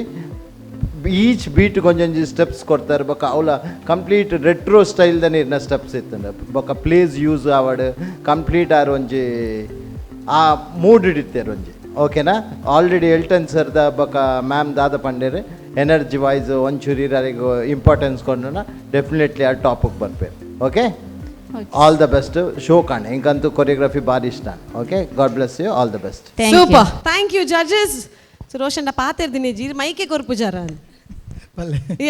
Speaker 4: ಈಚ್ ಬೀಟ್ ಕೊಂಚೊಂಜಿ ಸ್ಟೆಪ್ಸ್ ಕೊಡ್ತಾ ಇರ್ಬೇಕು. ಅವಳ ಕಂಪ್ಲೀಟ್ ರೆಟ್ರೋ ಸ್ಟೈಲ್ದ ನೀರಿನ ಸ್ಟೆಪ್ಸ್ ಇತ್ತಂಡ ಬೊಕ್ಕ ಪ್ಲೇಸ್ ಯೂಸ್ ಆವಡ್ ಕಂಪ್ಲೀಟ್ ಆರು ಒಂಜಿ ಆ ಮೂಡ್ ಹಿಡಿತಾರೆ ಒಂಜಿ. ಓಕೆನಾ? ಆಲ್ರೆಡಿ ಎಲ್ಟನ್ ಸರ್ದ ಬೊಕ್ಕ ಮ್ಯಾಮ್ ದಾದ ಪಂಡೇರು ಎನರ್ಜಿ ವೈಸ್ ಒಂಚೂರು ಇರೋರಿಗೂ ಇಂಪಾರ್ಟೆನ್ಸ್ ಕೊಂಡು ಡೆಫಿನೆಟ್ಲಿ ಆ ಟಾಪಿಗೆ ಬರ್ಪೇರು. Okay, all the best. Show ಕಾಣೆ ಇಂಕಂತೂ ಕೊರಿಯೋಗ್ರಫಿ ಭಾರಿ ಇಷ್ಟ. Okay, god bless you. All the best.
Speaker 3: Super, thank you judges. Roshan ಪಾತಿರ್ದಿನಿ ಜೀರ್ ಮೈಕೆ ಕೊರ್ಪುಜಾರ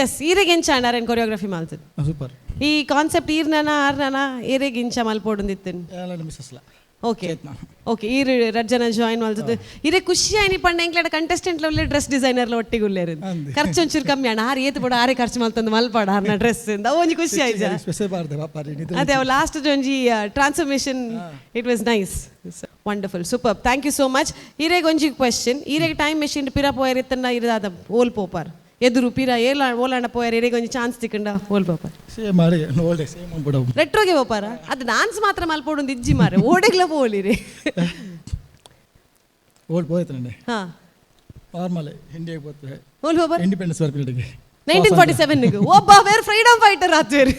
Speaker 3: ಎಸ್ ಈರೆಗೆ ಎಂಚ ಅಂಡಾರೇನು ಕೊರಿಯೋಗ್ರಫಿ ಮಾಲ್ತದೆ
Speaker 18: ಸೂಪರ್.
Speaker 3: ಈ ಕಾನ್ಸೆಪ್ಟ್ ಈರ್ನಾನ ಆರ್ನಾನ ಏರೆಗೆ ಇಂಚ ಮಲ್ಪೋಡಂದಿತ್ತೇನು
Speaker 18: ಮಿಸ್ಸಸ್ಲ
Speaker 3: ಓಕೆ ಓಕೆ ಈ 2 ಜನ ಜಾಯಿನ್ ಮಾಡ್ತದೆ ಇರೇ ಖುಷಿ ಆಯ್ನಿ ಪಂಡ ಎಂಕ್ಲಾಡ ಕಂಟೆಸ್ಟೆಂಟ್ ಒಳ್ಳೆ ಡ್ರೆಸ್ ಡಿಸೈನರ್ಲ ಒಟ್ಟಿಗೆ ಉಳ್ಳೇರು ಖರ್ಚು ಒಂಚೂರು ಕಮ್ಮಿ ಅಣ್ಣ ಆರು ಏತು ಬಿಡ ಆರೇ ಖರ್ಚು ಮಲ್ತಂದು ಮಲ್ಪಾಡ ಆರ್ನ ಡ್ರೆಸ್ ಇಂದ ಒಂಜಿ ಖುಷಿ ಆಯ್ತು ಅದೇ ಅವು ಲಾಸ್ಟ್ ಒಂಜಿ transformation it was nice wonderful super thank you so much ಈರೆಗೆ ಒಂಜಿ ಕ್ವೆಶ್ಚನ್ ಈರೆಗೆ ಟೈಮ್ ಮೆಷಿನ್ ಪಿರ ಪೋಯರ್ ಇತ್ತನ್ನ ಇರದ ಓಲ್ ಪೋಪಾರ್ ಎದುರು ಪಿರ ಏಲ ಓಲಾಂಡ ಪೋಯರ್ ಇರೆಗೆ ಒಂಜಿ ಚಾನ್ಸ್ ತಿಕ್ಕಂಡ ಓಲ್ ಪೋಪಾರ್ ರೆಟ್ರೋಗೆ ಪೋಪಾರ ಅದು ಡಾನ್ಸ್ ಮಾತ್ರ ಮಲ್ಪೋಡು ಇಜ್ಜಿ ಮಾರೆ ಓಡೆಗ್ಲ ಪೋಲಿರಿ
Speaker 18: ಓಲ್ಡ್ ಪೋಯ್ತಂಡೆ
Speaker 3: ಹಾ
Speaker 18: ನಾರ್ಮಲ್ ಇಂಡಿಯಾಗೆ ಹೋಗ್ತದೆ
Speaker 3: ಓಲ್ ಪೋಪಾರ್
Speaker 18: ಇಂಡಿಪೆಂಡೆನ್ಸ್ ವಾರ್ ಪೀರಿಯಡ್ಗೆ
Speaker 3: 1947 ಒಬ್ಬ ಬೇರೆ ಫ್ರೀಡಮ್ ಫೈಟರ್ ಆತ್ವೇರು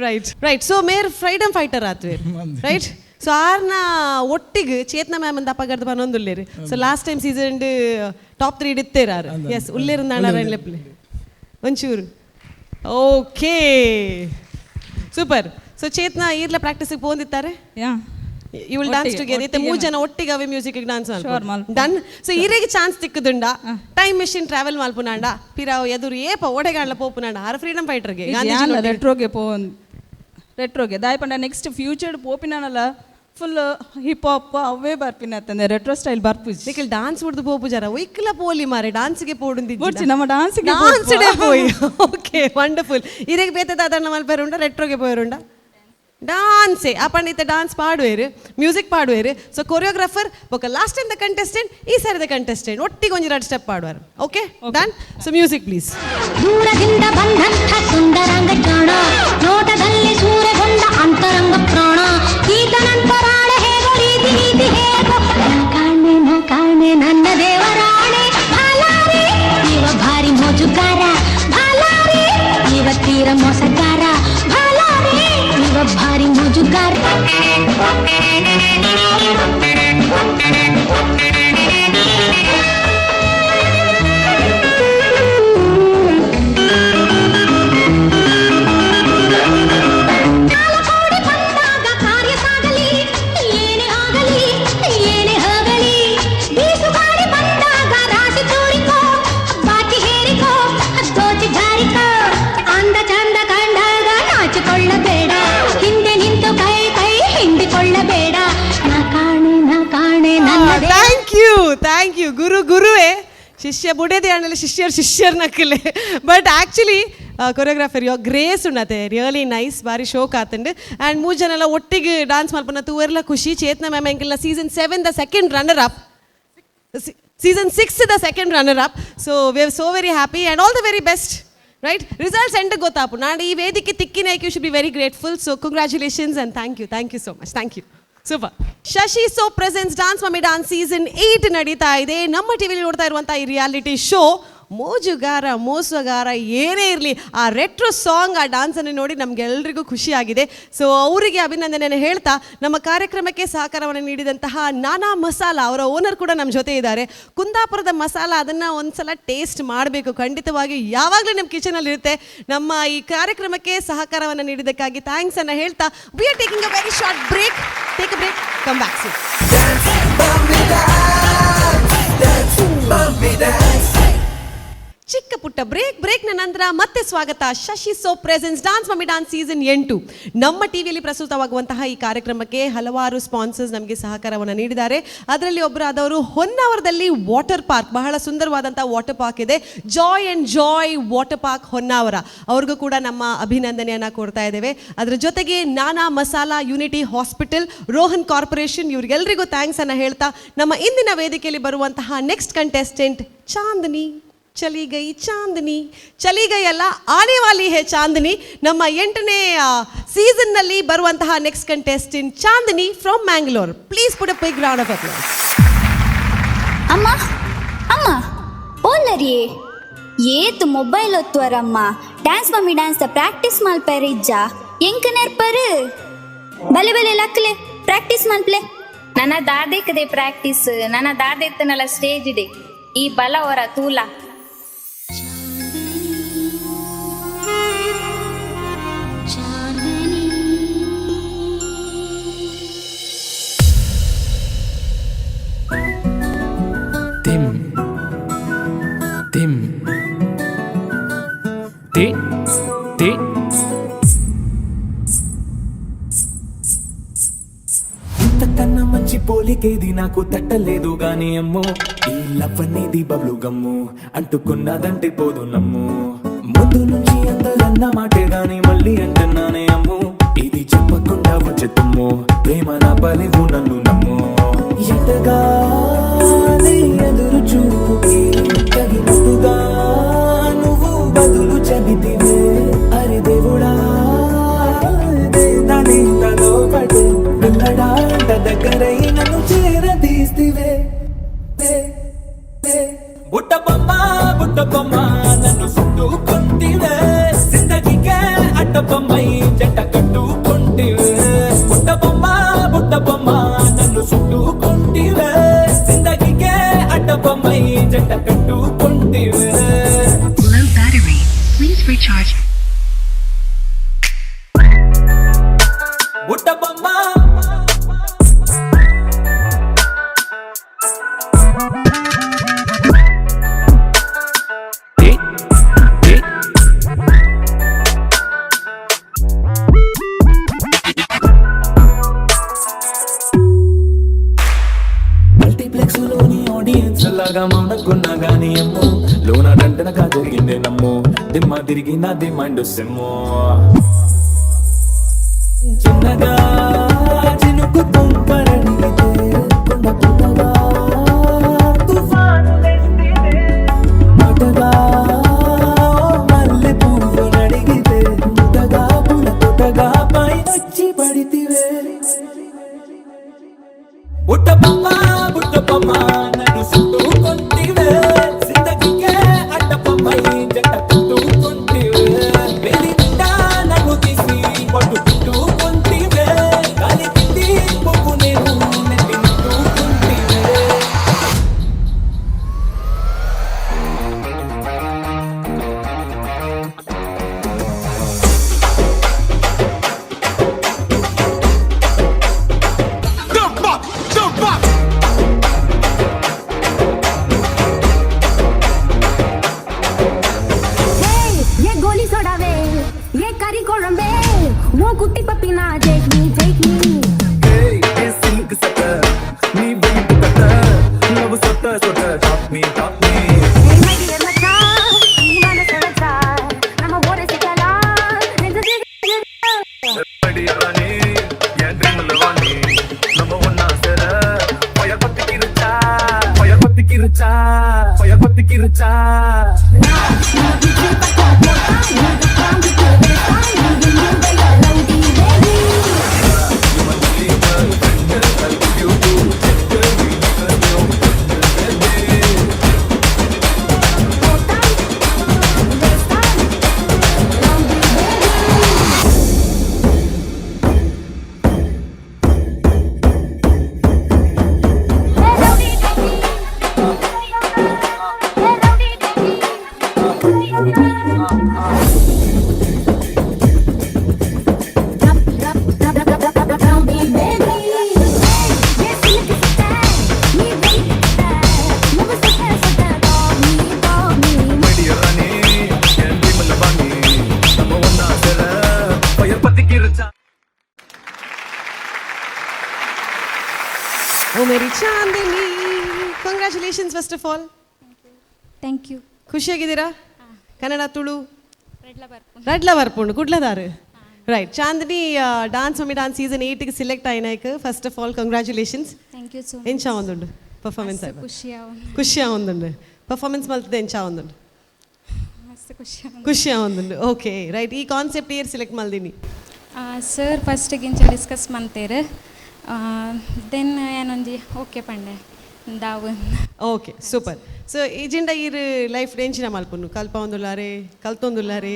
Speaker 3: ರೈಟ್ ಸೊ ಮೇರ್ ಫ್ರೀಡಮ್ ಫೈಟರ್ ಆತ್ವೇರು ರೈಟ್ ಸೊ ಆರ್ನ ಒಟ್ಟಿಗೆ ಚೇತನ ಮ್ಯಾಮ್ ಅಂತ ಅಪಗರ್ದ ಪನ್ನೊಂದುಲ್ಲೇರು so last time season top 3 ಇಡಿತ್ತೇರಾರು ಎಸ್ ಉಳ್ಳೇರು ನಾಳೆಪ್ಲೆ ಒಂಚೂರು ಓಕೆ ಸೂಪರ್ ಸೊ ಚೇತನ ಈರ್ಲ ಪ್ರಾಕ್ಟೀಸಿಗೆ ಪೋಂದಿತ್ತಾರೆ ಯು ವಿಲ್ ಡಾನ್ಸ್ ಟುಗೆದರ್ ಇತ್ತೆ 3 ಜನ ಒಟ್ಟಿಗೆ ಅವೇ ಮ್ಯೂಸಿಕ್ ಡಾನ್ಸ್ ಡನ್ ಸೊ ಈರೆಗೆ ಚಾನ್ಸ್ ತಿಕ್ಕುದುಂಡ ಟೈಮ್ ಮೆಷಿನ್ ಟ್ರಾವೆಲ್ ಮಲ್ಪುನಾಂಡ ಪಿರಾವ್ ಎದುರು ಏಪ ಓಡೆಗಾಡ್ಲ ಪೋಪುನಾಂಡ ಆರು ಫ್ರೀಡಮ್ ಫೈಟರ್ಗೆ
Speaker 19: ರೆಟ್ರೋಗೆ ದಾಯಪಂಡ ನೆಕ್ಸ್ಟ್ ಫ್ಯೂಚರ್ ಪೋಪಿನಾನಲ್ಲ ಫುಲ್ ಹಿಪ್ ಹಾಪ್ ಅವೇ ಬರ್ಪಿನತ್ತಂದೆ ರೆಟ್ರೋ ಸ್ಟೈಲ್ ಬರ್ಪುಜಿ
Speaker 3: ನಿಖಿಲ್ ಡಾನ್ಸ್ ಬಿಡ್ದು ಪೋಪು ಜರ ಒಯ್ಕಲ ಪೋಲಿ ಮಾರೆ ಡಾನ್ಸ್ಗೆ ಪೋಡುಂದಿ
Speaker 19: ನಮ್ಮ ಡಾನ್ಸ್ಗೆ
Speaker 3: ಪೋಯಿ ಓಕೆ ವಂಡರ್ಫುಲ್ ಇರೆಗೆ ಬೇತೆ ದಾದಣ್ಣ ಮಲ್ಪೇರುಂಡ ರೆಟ್ರೋಗೆ ಪೋಯರುಂಡ ಡಾನ್ಸೇ ಆ ಪಂಡಿತ ಡಾನ್ಸ್ ಪಾಡುವೇರು ಮ್ಯೂಸಿಕ್ ಪಾಡುವೇರು ಸೊ ಕೊರಿಯೋಗ್ರಾಫರ್ ಬೊಕ್ಕ ಲಾಸ್ಟ್ ಟೈಮ್ ದ ಕಂಟೆಸ್ಟೆಂಟ್ ಈ ಸಾರಿ ದ ಕಂಟೆಸ್ಟೆಂಟ್ ಒಟ್ಟಿಗೆ ಒಂಜಿ 2 ಸ್ಟೆಪ್ ಪಾಡುವರು okay done so music please
Speaker 16: ದೂರದಿಂದ ಬಂದಂಥ ಸುಂದರಾಂಗ ಚಾಣ ನೋಟದಲ್ಲಿ ಸೂರೆಗೊಂಡ ಅಂತರಂಗ ಪ್ರಾಣ ಈತನಂತರಾಳೆ ಹೇಗೋ ರೀತಿ ನೀತಿ ಹೇಗೋ ನಾ ಕಾಣೆ ನನ್ನ ದೇವರಾಣೆ ಭಾಲಾರಿ ಇವ ಭಾರಿ ಮೋಜುಗಾರ ಭಾಲಾರಿ ಇವ ತೀರ ಮೋಸಗಾರ ಭಾಲಾರಿ ಇವ ಭಾರಿ ಮೋಜುಗಾರ
Speaker 3: ಥ್ಯಾಂಕ್ ಯು ಗುರುವೇ ಶಿಷ್ಯ ಬುಡೇದೆ ಆಣಲೆ ಶಿಷ್ಯರ್ ನಕ್ಕಲೆ ಬಟ್ ಆ್ಯಕ್ಚುಲಿ ಕೊರಿಯೋಗ್ರಾಫರ್ ಯೋ ಗ್ರೇಸ್ ಉಣ್ಣತೆ ರಿಯಲಿ ನೈಸ್ ಬಾರಿ ಶೋಕ್ ಆತಂಡು ಆ್ಯಂಡ್ 3 ಜನ ಎಲ್ಲ ಒಟ್ಟಿಗೆ ಡಾನ್ಸ್ ಮಲ್ಪನ ತೂವೆಲ್ಲ ಖುಷಿ ಚೇತನ ಮ್ಯಾಮ್ ಎಂಕೆಲ್ಲ season 7 the second runner up season 6 the second runner up so we are so very happy and all the very best right results ಎಂಟು ಗೊತ್ತಾಪು ನಾನು ಈ ವೇದಿಕೆ ತಿಕ್ಕಿನ you should be very grateful so congratulations and thank you so much thank you super Shashi so presence dance mummy dance season 8 ನಡೀತಾ ಇದೆ ನಮ್ಮ ಟಿವಿಲಿ ನೋಡ್ತಾ ಇರುವಂಥ ಈ ರಿಯಾಲಿಟಿ ಶೋ ಮೋಜುಗಾರ ಮೋಸಗಾರ ಏನೇ ಇರಲಿ ಆ ರೆಟ್ರೋ ಸಾಂಗ್ ಆ ಡ್ಯಾನ್ಸನ್ನು ನೋಡಿ ನಮಗೆಲ್ಲರಿಗೂ ಖುಷಿಯಾಗಿದೆ ಸೊ ಅವರಿಗೆ ಅಭಿನಂದನೆಯನ್ನು ಹೇಳ್ತಾ ನಮ್ಮ ಕಾರ್ಯಕ್ರಮಕ್ಕೆ ಸಹಕಾರವನ್ನು ನೀಡಿದಂತಹ ನಾನಾ ಮಸಾಲ ಅವರ ಓನರ್ ಕೂಡ ನಮ್ಮ ಜೊತೆ ಇದ್ದಾರೆ ಕುಂದಾಪುರದ ಮಸಾಲ ಅದನ್ನು ಒಂದ್ಸಲ ಟೇಸ್ಟ್ ಮಾಡಬೇಕು ಖಂಡಿತವಾಗಿ ಯಾವಾಗಲೂ ನಮ್ಮ ಕಿಚನಲ್ಲಿ ಇರುತ್ತೆ ನಮ್ಮ ಈ ಕಾರ್ಯಕ್ರಮಕ್ಕೆ ಸಹಕಾರವನ್ನು ನೀಡಿದ್ದಕ್ಕಾಗಿ ಥ್ಯಾಂಕ್ಸ್ ಅನ್ನು ಹೇಳ್ತಾ we are taking a very short break take a break come back soon ಚಿಕ್ಕ ಪುಟ್ಟ ಬ್ರೇಕ್ನ ನಂತರ ಮತ್ತೆ ಸ್ವಾಗತ Shashi so presence dance mummy dance season 8 ನಮ್ಮ ಟಿವಿಯಲ್ಲಿ ಪ್ರಸ್ತುತವಾಗುವಂತಹ ಈ ಕಾರ್ಯಕ್ರಮಕ್ಕೆ ಹಲವಾರು ಸ್ಪಾನ್ಸರ್ಸ್ ನಮಗೆ ಸಹಕಾರವನ್ನು ನೀಡಿದ್ದಾರೆ ಅದರಲ್ಲಿ ಒಬ್ಬರಾದವರು ಹೊನ್ನಾವರದಲ್ಲಿ ವಾಟರ್ ಪಾರ್ಕ್ ಬಹಳ ಸುಂದರವಾದಂಥ ವಾಟರ್ ಪಾರ್ಕ್ ಇದೆ joy and joy water park Honnavar ಅವ್ರಿಗೂ ಕೂಡ ನಮ್ಮ ಅಭಿನಂದನೆಯನ್ನು ಕೊಡ್ತಾ ಇದ್ದೇವೆ ಅದರ ಜೊತೆಗೆ ನಾನಾ masala unity hospital Rohan corporation ಇವರಿಗೆಲ್ಲರಿಗೂ ಥ್ಯಾಂಕ್ಸ್ ಅನ್ನು ಹೇಳ್ತಾ ನಮ್ಮ ಇಂದಿನ ವೇದಿಕೆಯಲ್ಲಿ ಬರುವಂತಹ ನೆಕ್ಸ್ಟ್ ಕಂಟೆಸ್ಟೆಂಟ್ ಚಾಂದನಿ ಚಲಿ ಗೈ ಅಲ್ಲ ಆನೆ ವಾಲಿ ಹೇ ಚಾಂದನಿ ನಮ್ಮ 8ನೇ ಸೀಸನ್ನಲ್ಲಿ ಬರುವಂತಹ next contestant Chandni from Mangalore please put a big round of applause
Speaker 20: ಅಮ್ಮ ಓಲರಿ ಏತು ಮೊಬೈಲ್ ಒತ್ತುವರಮ್ಮ ಡ್ಯಾನ್ಸ್ ಮಮ್ಮಿ ಡ್ಯಾನ್ಸ್ ಪ್ರಾಕ್ಟೀಸ್ ಮಲ್ಪೇರಿ ಇಜ್ಜ ಎಂಕ ನೆರ್ಪರು ಬಲೆ ಬಲೆ ಲಕ್ಲೆ ಪ್ರಾಕ್ಟೀಸ್ ಮಲ್ಪ್ಲೆ
Speaker 21: ನನ್ನ ದಾದೇಕದೆ ಪ್ರಾಕ್ಟೀಸ್ ನನ್ನ ದಾದೆತ್ತನಲ್ಲ ಸ್ಟೇಜ್ ಇದೆ ಈ ಬಲ ಹೊರ ತೂಲ
Speaker 2: పోలికేది నాకు తట్టలేదు గాని అమ్మో ఈ లవ్ అనేది బబ్లు గమ్ము అంటుకున్నదంటే పోదు నమ్ము ముందు నుంచి అందరన్న మాటే గాని మళ్ళీ అంటున్నానే అమ్ము ఇది చెప్పకుండా వచ్చేతుమ్ము ప్రేమ నా పలివు నన్ను నమ్ము ఎటగానే ఎదురు చూపుకి తగినట్టుగా నువ్వు బదులు చెబితివే అరే దేవుడా దానింతలో పడే పిల్లడాంట దగ్గరై నన్ను చేరదీస్తివే బుట్ట బొమ్మ నన్ను చుట్టుకుంటివే జిందగీకే అడ్డ బొమ్మై జంట కట్టుకుంటివే బుట్ట బొమ్మ నన్ను చుట్టుకుంటివే జిందగీకే అడ్డ బొమ్మై జంట కట్టుకుంటివే
Speaker 1: Low battery. Please recharge.
Speaker 2: బుట్ట బొమ్మ మల్టీప్లెక్స్ లోని ఆడియన్స్ లాగా మౌనకున్నా గానీ అమ్మో లోన దండనగా జరిగిందే నమ్ము దిమ్మ తిరిగి నా దిమ్మండు సిమ్ము చిన్నగా చినుకు తుంపరడిగితే కొండ పుట్టగా తుఫాను తెస్తే మటగా మల్లె పువ్వు నడిగితే ముటగా పుల తొటగా పై వచ్చి పడితివే బుట్ట బొమ్మ నన్ను చుట్టుకుంటివే జిందగీకే అడ్డ బొమ్మై జంట కట్టుకుంటివే వెలి నిండా నన్ను తీసి పట్టుకుంటివే గాలి తిండి పువ్వు నేను నెత్తి నట్టుకుంటివే
Speaker 16: ये गोली सोडा वे ये करी कोळंबे वो कुट्टी पप्पी ना take me
Speaker 2: సిల్క్ సట నీ వెయిట్ కట లవ్ సట సట టాప్ మీ
Speaker 16: hey my dear macha ఈ మనసరచా నమ ఓరే సికలా
Speaker 2: పడియరాని యా డ్రీమ్ లవాని నమ్మ వన్నా సర ఫయర్ పత్తికి రుచా
Speaker 3: ಓ ಮೇರಿ Chandini congratulations first of all
Speaker 6: thank you
Speaker 3: ಖುಷಿಯಾಗಿದ್ದೀರಾ ಕನ್ನಡ ತುಳು రెడ్ల వర్పుండు గుడ్లదారు right Chandini dance mummy dance season 8కి సెలెక్ట్ అయినాక first of all congratulations
Speaker 6: thank you so
Speaker 3: ಎಂಚ ಒಂದುಂಡು ಪರ್ಫಾರ್ಮೆನ್ಸ್ ಆಯ್ತು
Speaker 6: ಖುಷಿಯಾಗಿ
Speaker 3: ಖುಷಿಯ ಒಂದುಂಡು ಪರ್ಫಾರ್ಮೆನ್ಸ್ ಮಲ್ತದೆ ಎಂಚ ಒಂದುಂಡು
Speaker 6: ಮಸ್ತ್
Speaker 3: ಖುಷಿಯ ಒಂದುಂಡು ಓಕೆ ರೈಟ್ ಈ ಕಾನ್ಸೆಪ್ಟ್ ಏರ್ ಸೆಲೆಕ್ಟ್ ಮಲ್ದಿನಿ
Speaker 6: ಸರ್ ಫಸ್ಟಿಗೆ ಇಂಚ ಡಿಸ್ಕಸ್ ಮಾಡ್ತೇವೆ ದೆನ್ ಏನೊಂದು ಓಕೆ ಪಂಡೆ ದಾವು
Speaker 3: ಓಕೆ ಸೂಪರ್ ಸೊ ಏಜೆಂಡ ಇರ್ ಲೈಫ್ ರೇಂಜಿನ ಮಲ್ಪುನು ಕಲ್ಪೊಂದುಲ್ಲಾರೆ ಕಲ್ತೊಂದುಲ್ಲಾರೆ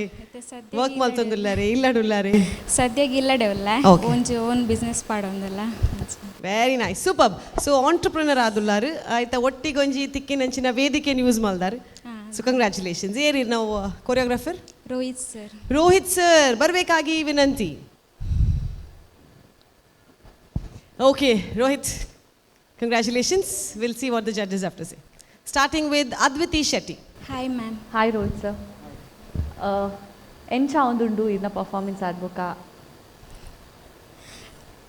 Speaker 3: ವರ್ಕ್ ಮಲ್ತೊಂದುಲ್ಲಾರೆ ಇಲ್ಲಡುಲ್ಲಾರೆ
Speaker 6: ಸದ್ಯಗೆ ಇಲ್ಲಡೆ ಉಲ್ಲ ಒಂಜಿ ಓನ್ ಬಿಸ್ನೆಸ್ ಪಾಡೊಂದುಲ್ಲ
Speaker 3: very nice super so entrepreneur ಆದುಲ್ಲಾರು ಆಯ್ತಾ ಒಟ್ಟಿಗೊಂಜಿ ತಿಕ್ಕಿನಂಚಿನ ವೇದಿಕೆಯನ್ನು ಯೂಸ್ ಮಾಡ್ದಾರು ಸೊ ಕಂಗ್ರ್ಯಾಚುಲೇಷನ್ಸ್ ಏರಿ ನಾವು ಕೊರಿಯೋಗ್ರಾಫರ್ ರೋಹಿತ್ ಸರ್ ಬರಬೇಕಾಗಿ ವಿನಂತಿ okay Rohit congratulations will see what the judges have to say starting with Adviti Shetty.
Speaker 6: Hi ma'am.
Speaker 17: Hi Rohit sir. ಎಂಚ ಒಂದುಂಡು ಇನ್ನ ಪರ್ಫಾರ್ಮೆನ್ಸ್ ಆಡ್ಬೇಕಾ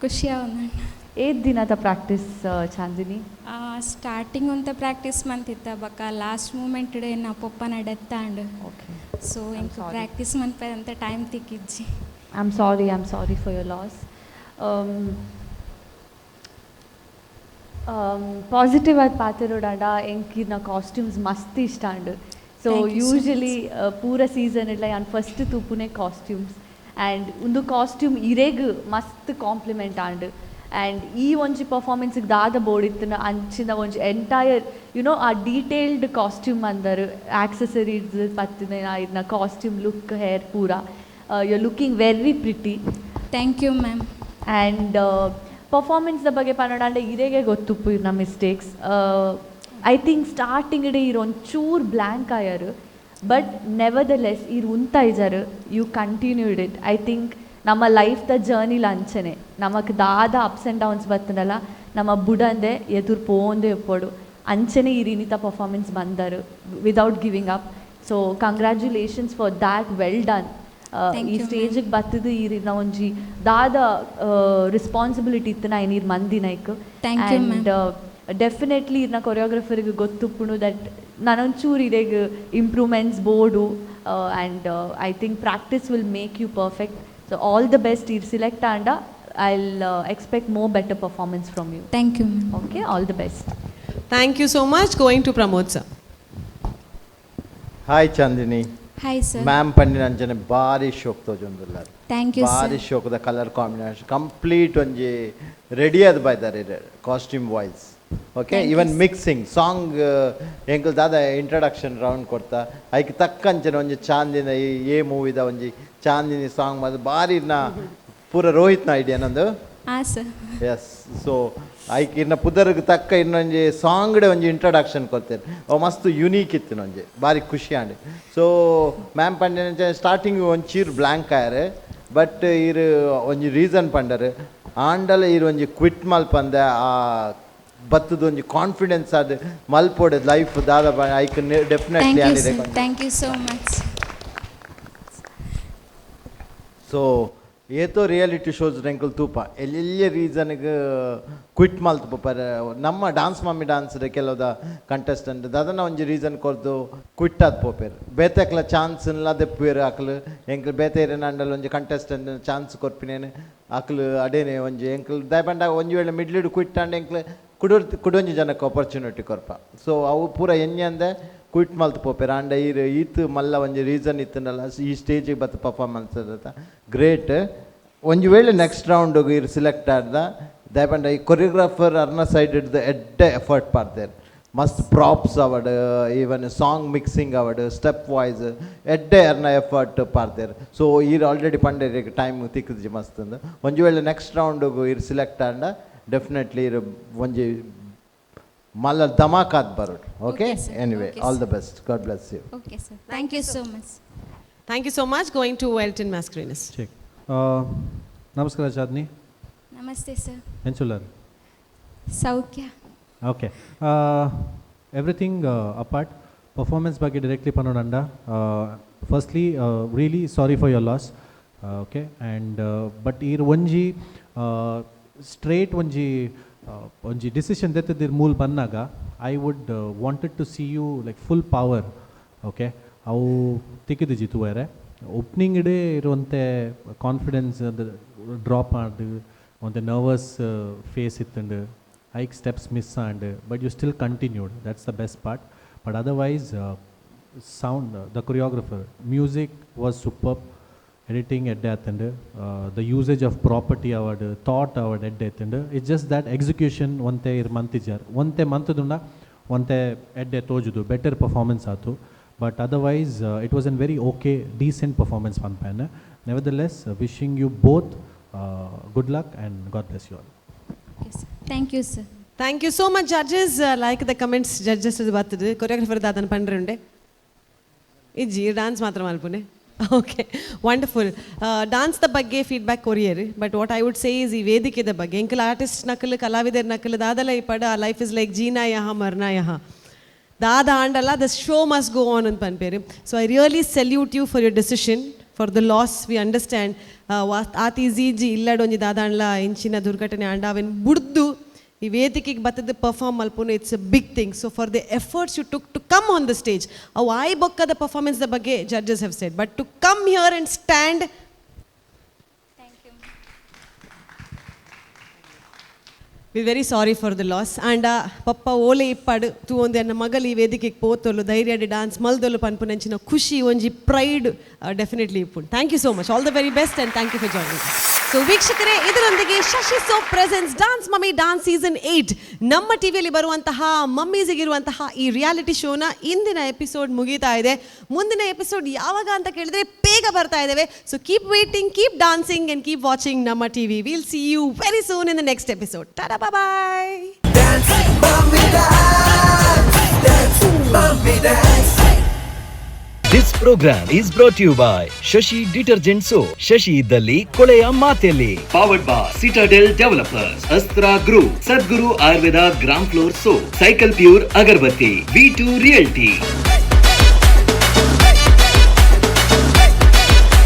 Speaker 6: ಖುಷಿ ಆವೊಂದುಂಡು
Speaker 17: ಏತ್ ದಿನದ ಪ್ರಾಕ್ಟೀಸ್ ಚಾಂದಿನಿ?
Speaker 8: ಸ್ಟಾರ್ಟಿಂಗ್ ಅಂತ ಪ್ರಾಕ್ಟೀಸ್ ಮಂತಿತ್ತ ಬಕ್ಕ ಲಾಸ್ಟ್ ಮೂಮೆಂಟ್ ಇಡೆ ನಾ ಪಪ್ಪನ ಡೆತ್ ಆಂಡ್
Speaker 17: ಓಕೆ
Speaker 8: ಸೊ ಇಂಕ ಪ್ರಾಕ್ಟೀಸ್ ಮನ್ಪೆ ಅಂತ ಟೈಮ್ ತಿಕ್ಕಿಜ್ಜಿ.
Speaker 17: I am sorry for your loss. Positive ಆದ ಪಾತಿರೋಡಾಂಡ ಎಂಕಿನ ಕಾಸ್ಟ್ಯೂಮ್ಸ್ ಮಸ್ತ್ ಇಷ್ಟ ಅಂಡು. ಸೊ ಯೂಶಲಿ ಪೂರ ಸೀಸನ್ ಇಡ್ಲ ಯಾನ್ ಫಸ್ಟ್ ತೂಪುನೆ ಕಾಸ್ಟ್ಯೂಮ್ಸ್ ಆ್ಯಂಡ್ ಒಂದು ಕಾಸ್ಟ್ಯೂಮ್ ಇರೆಗ್ ಮಸ್ತ್ ಕಾಂಪ್ಲಿಮೆಂಟ್ ಆಂಡ್ ಆ್ಯಂಡ್ ಈ ಒಂಜಿ ಪರ್ಫಾರ್ಮೆನ್ಸಿಗೆ ದಾದ ಬೋಡಿತ್ತು ಅಂಚಿನ ಒಂಜಿ ಎಂಟೈರ್ ಯುನೋ ಆ ಡೀಟೇಲ್ಡ್ ಕಾಸ್ಟ್ಯೂಮ್ ಅಂದರು ಆಕ್ಸೆಸರೀಸ್ ಪತ್ತಿನ ಇದನ್ನ ಕಾಸ್ಟ್ಯೂಮ್ ಲುಕ್ ಹೇರ್ ಪೂರ you are looking very pretty.
Speaker 8: Thank you ma'am.
Speaker 17: And ಪರ್ಫಾರ್ಮೆನ್ಸ್ದ ಬಗ್ಗೆ ಪನ್ನಡ ಇರೆಗೆ ಗೊತ್ತುಪ್ಪು ಇವ್ನ ಮಿಸ್ಟೇಕ್ಸ್. ಐ ಥಿಂಕ್ ಸ್ಟಾರ್ಟಿಂಗ್ ಇಡೆ ಇರು ಒಂಚೂರು ಬ್ಲ್ಯಾಂಕ್ ಆಯರು ಬಟ್ ನೆವರ್ ದ ಲೆಸ್ ಇರು ಉಂತ ಇಜಾರು you continued it. I think ನಮ್ಮ ಲೈಫ್ದ ಜರ್ನಿಲಿ ಅಂಚನೆ ನಮಗೆ ದಾದ ಅಪ್ಸ್ ಆ್ಯಂಡ್ ಡೌನ್ಸ್ ಬರ್ತದಲ್ಲ ನಮ್ಮ ಬುಡಂದೆ ಎದುರು ಪೋಂದೆ ಎಪ್ಪೋಡು ಅಂಚನೆ ಈ ರೀತಿಯ ಪರ್ಫಾರ್ಮೆನ್ಸ್ ಬಂದರು without giving up. So congratulations for that, well done. ಈ ಸ್ಟೇಜಿಗೆ ಬತ್ತದು ಈ ರೀತಿ ಒಂಜಿ ದಾದ ರೆಸ್ಪಾನ್ಸಿಬಿಲಿಟಿ ಇತ್ತು ನಾ ನೀರು ಮಂದಿನೈಕ್. ಆ್ಯಂಡ್ ಡೆಫಿನೆಟ್ಲಿ ಇರ್ನ ಕೊರಿಯೋಗ್ರಫರಿಗೆ ಗೊತ್ತುಪ್ಪುಣು ದಟ್ ನಾನೊಂಚೂರು ಇದೇಗ improvements board and I think practice will make you perfect. So all the best you select and I'll expect more better performance from you.
Speaker 8: Thank you.
Speaker 17: Okay, all the best.
Speaker 3: Thank you so much. Going to Pramod sir.
Speaker 4: Hi Chandini.
Speaker 8: Hi sir.
Speaker 4: Ma'am ಪಂಡಿನಂಜನೆ ಭಾರಿ ಶೋಕ್ ತೋಜೊಂದುಲ್ಲ.
Speaker 8: Thank you sir.
Speaker 4: ಭಾರಿ ಶೋಕದ colour combination complete ಒಂಜಿ ready ಆದ ಬೈದಾರೆ costume wise. Okay even mixing song ಎಂಕಲ್ ದಾದ ಇಂಟ್ರಡಕ್ಷನ್ ರೌಂಡ್ ಕೊಡ್ತಾ ಐಕ್ ತಕ್ಕಂಚನೆ ಒಂಜಿ ಚಾಂದಿನ ಏ ಮೂವಿದ ಒಂಜಿ ಚಾಂದಿನಿ ಸಾಂಗ್ ಮಾತ್ರ ಭಾರಿ ನಾ ಪೂರ ರೋಹಿತ್ನ ಐಡಿಯಾ ನಂದು. ಎಸ್ ಸೊ ಐಕ್ ಇನ್ನ ಪುದರ್ಗ್ ತಕ್ಕ ಇನ್ನೊಂಜಿ ಸಾಂಗ್ಡೆ ಒಂಜಿ ಇಂಟ್ರಡಕ್ಷನ್ ಕೊಡ್ತೇನೆ ಅವು ಮಸ್ತ್ ಯುನೀಕ್ ಇತ್ತು ಒಂಜಿ ಭಾರಿ ಖುಷಿ ಆಂಡಿ. ಸೊ ಮ್ಯಾಮ್ ಪಂಡ ಸ್ಟಾರ್ಟಿಂಗ್ ಒಂಚೂರು ಬ್ಲ್ಯಾಂಕ್ ಆಯರೆ ಬಟ್ ಇರು ಒಂಜಿ ರೀಸನ್ ಪಂಡರು ಆಂಡಲ ಇರು ಒಂಜಿ ಕ್ವಿಟ್ ಮಲ್ಪಂದೆ ಆ ಬತ್ತದು ಒಂಜಿ ಕಾನ್ಫಿಡೆನ್ಸ್ ಅದು ಮಲ್ಪೋಡೆ ಲೈಫ್ ದಾದ ಐಕ್ ಡೆಫಿನೆಟ್ಲಿ ಆಗಿದೆ.
Speaker 8: Thank you so much.
Speaker 4: So ಏತೋ ರಿಯಾಲಿಟಿ ಶೋಸ್ ರೆಂಕಲ್ ತೂಪ ಎಲ್ಲೆಲ್ಲ ರೀಸನ್ಗೆ ಕ್ವಿಟ್ ಮಲ್ತು ಪೋಪಾರೆ. ನಮ್ಮ ಡಾನ್ಸ್ ಮಮ್ಮಿ ಡಾನ್ಸ್ರೆ ಕೆಲವುದ ಕಂಟೆಸ್ಟೆಂಟ್ ಅದನ್ನ ಒಂಜಿ ರೀಸನ್ ಕೊರ್ದು ಕ್ವಿಟ್ ಆದ್ ಪೋಪೇರು ಬೇತೆಕ್ಲ ಚಾನ್ಸ್ ಇಲ್ಲ ದೆಪ್ಪೇರು ಆಕಲು ಎಂಕಲ್ ಬೇತೆ ನಂಡಲ್ ಒಂಜಿ ಕಂಟೆಸ್ಟೆಂಟ್ ಚಾನ್ಸ್ ಕೊರ್ಪಿನೇನು ಆಕಲು ಅಡೇನೆ ಒಂಜಿ ಎಂಕಲ್ ದಯಪಂಡ ಒಂಜಿ ವೇಳೆ ಮಿಡ್ಲಿಡ್ ಕ್ವಿಟ್ ಅಂಡ್ ಎಂಕ್ಲು ಕುಡೊಂಜಿ ಜನಕ್ಕೆ ಆಪರ್ಚುನಿಟಿ ಕೊರ್ಪ. ಸೊ ಅವು ಪೂರ ಎಣ್ಣೆ ಕ್ವಿಟ್ ಮಲ್ತು ಪೋಪೇರು ಆಂಡ ಈತ್ ಮಲ್ಲ ಒಂಜಿ ರೀಸನ್ ಇತ್ತನಲ್ಲ ಈ ಸ್ಟೇಜಿಗೆ ಬತ್ತ ಪರ್ಫಾರ್ಮೆನ್ಸ್ ಅದ ಗ್ರೇಟ್. ಒಂಜಿ ವೇಳೆ ನೆಕ್ಸ್ಟ್ ರೌಂಡ್ ಇರು ಸಿಲೆಕ್ಟ್ ಆಡ್ದ ದಯಪಂಡ ಈ ಕೊರಿಯೋಗ್ರಾಫರ್ ಅರ್ನ ಸೈಡ್ ಹಿಡ್ದು ಎಡ್ಡೆ ಎಫರ್ಟ್ ಪಾಡ್ತೇರು ಮಸ್ತ್ ಪ್ರಾಪ್ಸ್ ಅವಡ್ ಈವನ್ ಸಾಂಗ್ ಮಿಕ್ಸಿಂಗ್ ಅವಡ್ ಸ್ಟೆಪ್ ವಾಯ್ಸ್ ಎಡ್ಡೆ ಅರ್ನ ಎಫರ್ಟ್ ಪಾಡ್ತೇರು. ಸೊ ಈರು ಆಲ್ರೆಡಿ ಪಂಡೇರಿಗೆ ಟೈಮ್ ತಿಕ್ಕದ್ಜಿ ಮಸ್ತ್ ಅಂದು ಒಂಜಿ ವೇಳೆ ನೆಕ್ಸ್ಟ್ ರೌಂಡ್ ಇರು ಸಿಲೆಕ್ಟ್ ಆಂಡ ಡೆಫಿನೆಟ್ಲಿ ಇರು ಒಂಜಿ ಮಲ್ಲ ಧಮಾಕಾತ್ ಬರೋಡು. Okay anyway all the best. God bless you.
Speaker 8: Okay sir. Thank you so much.
Speaker 3: Thank you so much. Going to ವೆಲ್ಟನ್ ಮ್ಯಾಸ್ಕ್ರೀನಸ್.
Speaker 5: ನಮಸ್ಕಾರ ಚಾಂದಿನಿ.
Speaker 8: ನಮಸ್ತೆ ಸರ್.
Speaker 5: ಎಂಚುಲ್ಲರ್
Speaker 8: ಸೌಖ್ಯ.
Speaker 5: ಓಕೆ ಎವ್ರಿಥಿಂಗ್ ಅಪಾರ್ಟ್ ಪರ್ಫಾರ್ಮೆನ್ಸ್ ಬಗ್ಗೆ ಡೈರೆಕ್ಟ್ಲಿ ಪನ್ನೋಡಂಡ firstly really sorry for your loss. Okay and but ಈರ್ ಒಂಜಿ ಸ್ಟ್ರೇಟ್ ಒಂಜಿ ಡಿಸಿಷನ್ ದೆತ್ತದಿರ್ ಮೂಲ್ ಬಂದಾಗ I would wanted to see you like full power. Okay ಅವು ತಿಕ್ಕಿದಿಜಿ ತೂವರೆ ಓಪ್ನಿಂಗ್ ಇಡೇ ಇರುವಂತೆ ಕಾನ್ಫಿಡೆನ್ಸ್ ಡ್ರಾಪ್ ಮಾಡಿ ಒಂದು ನರ್ವಸ್ ಫೇಸ್ ಇತ್ತಂಡು ಐಕ್ steps miss and but you still continued that's the best part. But otherwise sound the choreographer music was super. Editing ಎಡ್ಡೆ ಆತಂಡು ದ ಯೂಸೇಜ್ ಆಫ್ ಪ್ರಾಪರ್ಟಿ ಅವಡ್ ಥಾಟ್ ಅವಡ್ ಎಡ್ಡೆ ಆತಂಡು. ಇಟ್ಸ್ ಜಸ್ಟ್ ದ್ಯಾಟ್ ಎಕ್ಸಿಕ್ಯೂಷನ್ ಒಂತೆ ಇರ್ ಮಂತಿಜಾರ್ ಒಂತೆ ಮಂತದುಂಡ ಒಂತೆ ಎಡ್ಡೆ ತೋಜುದು ಬೆಟರ್ ಪರ್ಫಾರ್ಮೆನ್ಸ್ ಆತು. But otherwise it was an very okay decent performance ಒನ್ ಪ್ಯಾನ್. Nevertheless wishing you both good luck and god bless you all.
Speaker 8: Thank you sir.
Speaker 3: Thank you so much judges. Like the comments judges ಬರ್ತದೆ choreographer ದಾದನ ಪಂಡ್ರೆ ಉಂಡೆ ಇಜ್ಜಿ dance ಮಾತ್ರ ಮಲ್ಪುನೆ. Okay wonderful. ಡಾನ್ಸ್ದ ಬಗ್ಗೆ ಫೀಡ್ಬ್ಯಾಕ್ ಕೊರಿಯರು but what I would say is ಈ ವೇದಿಕೆದ ಬಗ್ಗೆ ಎಂಕಲ್ ಆರ್ಟಿಸ್ಟ್ ನಕಲು ಕಲಾವಿದರ ನಕಲು ದಾದಲ ಈ ಪಡ ಲೈಫ್ ಇಸ್ ಲೈಕ್ ಜೀನಾ ಯಹ ಮರ್ನಾ ಯಹ ದಾದ ಆಂಡಲ್ಲ the show must go on ಅಂತ ಪನ್ಪೇರು. So I really salute you for your decision for the loss we understand. ಆತಿ ಈಜಿ ಇಲ್ಲಡೊಂಜಿ ದಾದಾಂಡ್ಲ ಇಂಚಿನ ದುರ್ಘಟನೆ ಆಂಡ ಅವೆನ್ ಬುಡ್ದು ಈ ವೇದಿಕೆಗೆ ಬತ್ತದ ಪರ್ಫಾರ್ಮ್ ಮಲ್ಪುನು it's a big thing. So for the efforts you took to come on the stage, ಅವು ಆಯ್ ಬೊಕ್ಕದ ಪರ್ಫಾರ್ಮೆನ್ಸ್ ಬಗ್ಗೆ judges have said, but to come here and stand, we very sorry for the loss. And ಪಪ್ಪ ಓಲೆ ಇಪ್ಪಡು ತೂ ಒಂದು ನನ್ನ ಮಗಲು ಈ ವೇದಿಕೆಗೆ ಪೋತೊಲು ಧೈರ್ಯಡಿ ಡ್ಯಾನ್ಸ್ ಮಲ್ದೊಲು ಪನ್ಪುನಂಚಿನ ಖುಷಿ ಒಂಜಿ ಪ್ರೈಡ್ ಡೆಫಿನೆಟ್ಲಿ ಇಪ್ಪುಂಡು. Thank you so much, all the very best and thank you for joining. So ವೀಕ್ಷಕರೇ, ಇದರೊಂದಿಗೆ Shashi soap presents dance mummy dance season 8 ನಮ್ಮ ಟಿವಿಯಲ್ಲಿ ಬರುವಂತಹ ಮಮ್ಮೀಸಿಗಿರುವಂತಹ ಈ ರಿಯಾಲಿಟಿ ಶೋನ ಇಂದಿನ ಎಪಿಸೋಡ್ ಮುಗೀತಾ ಇದೆ. ಮುಂದಿನ ಎಪಿಸೋಡ್ ಯಾವಾಗ ಅಂತ ಕೇಳಿದ್ರೆ ಬೇಗ ಬರ್ತಾ ಇದ್ದೇವೆ. So keep waiting, keep dancing and keep watching ನಮ್ಮ TV. Will see you very soon in the next episode. Tata, bye bye.
Speaker 9: This program is brought to you by Shashi Detergent Soap. Shashi ಇದ್ದಲ್ಲಿ ಕೊಳೆಯ ಮಾತೆಲ್ಲಿ. Powered by Citadel Developers, Astra Group, Sadguru Ayurveda Gram Floor Soap, Cycle Pure Agarbatti, V2 Realty.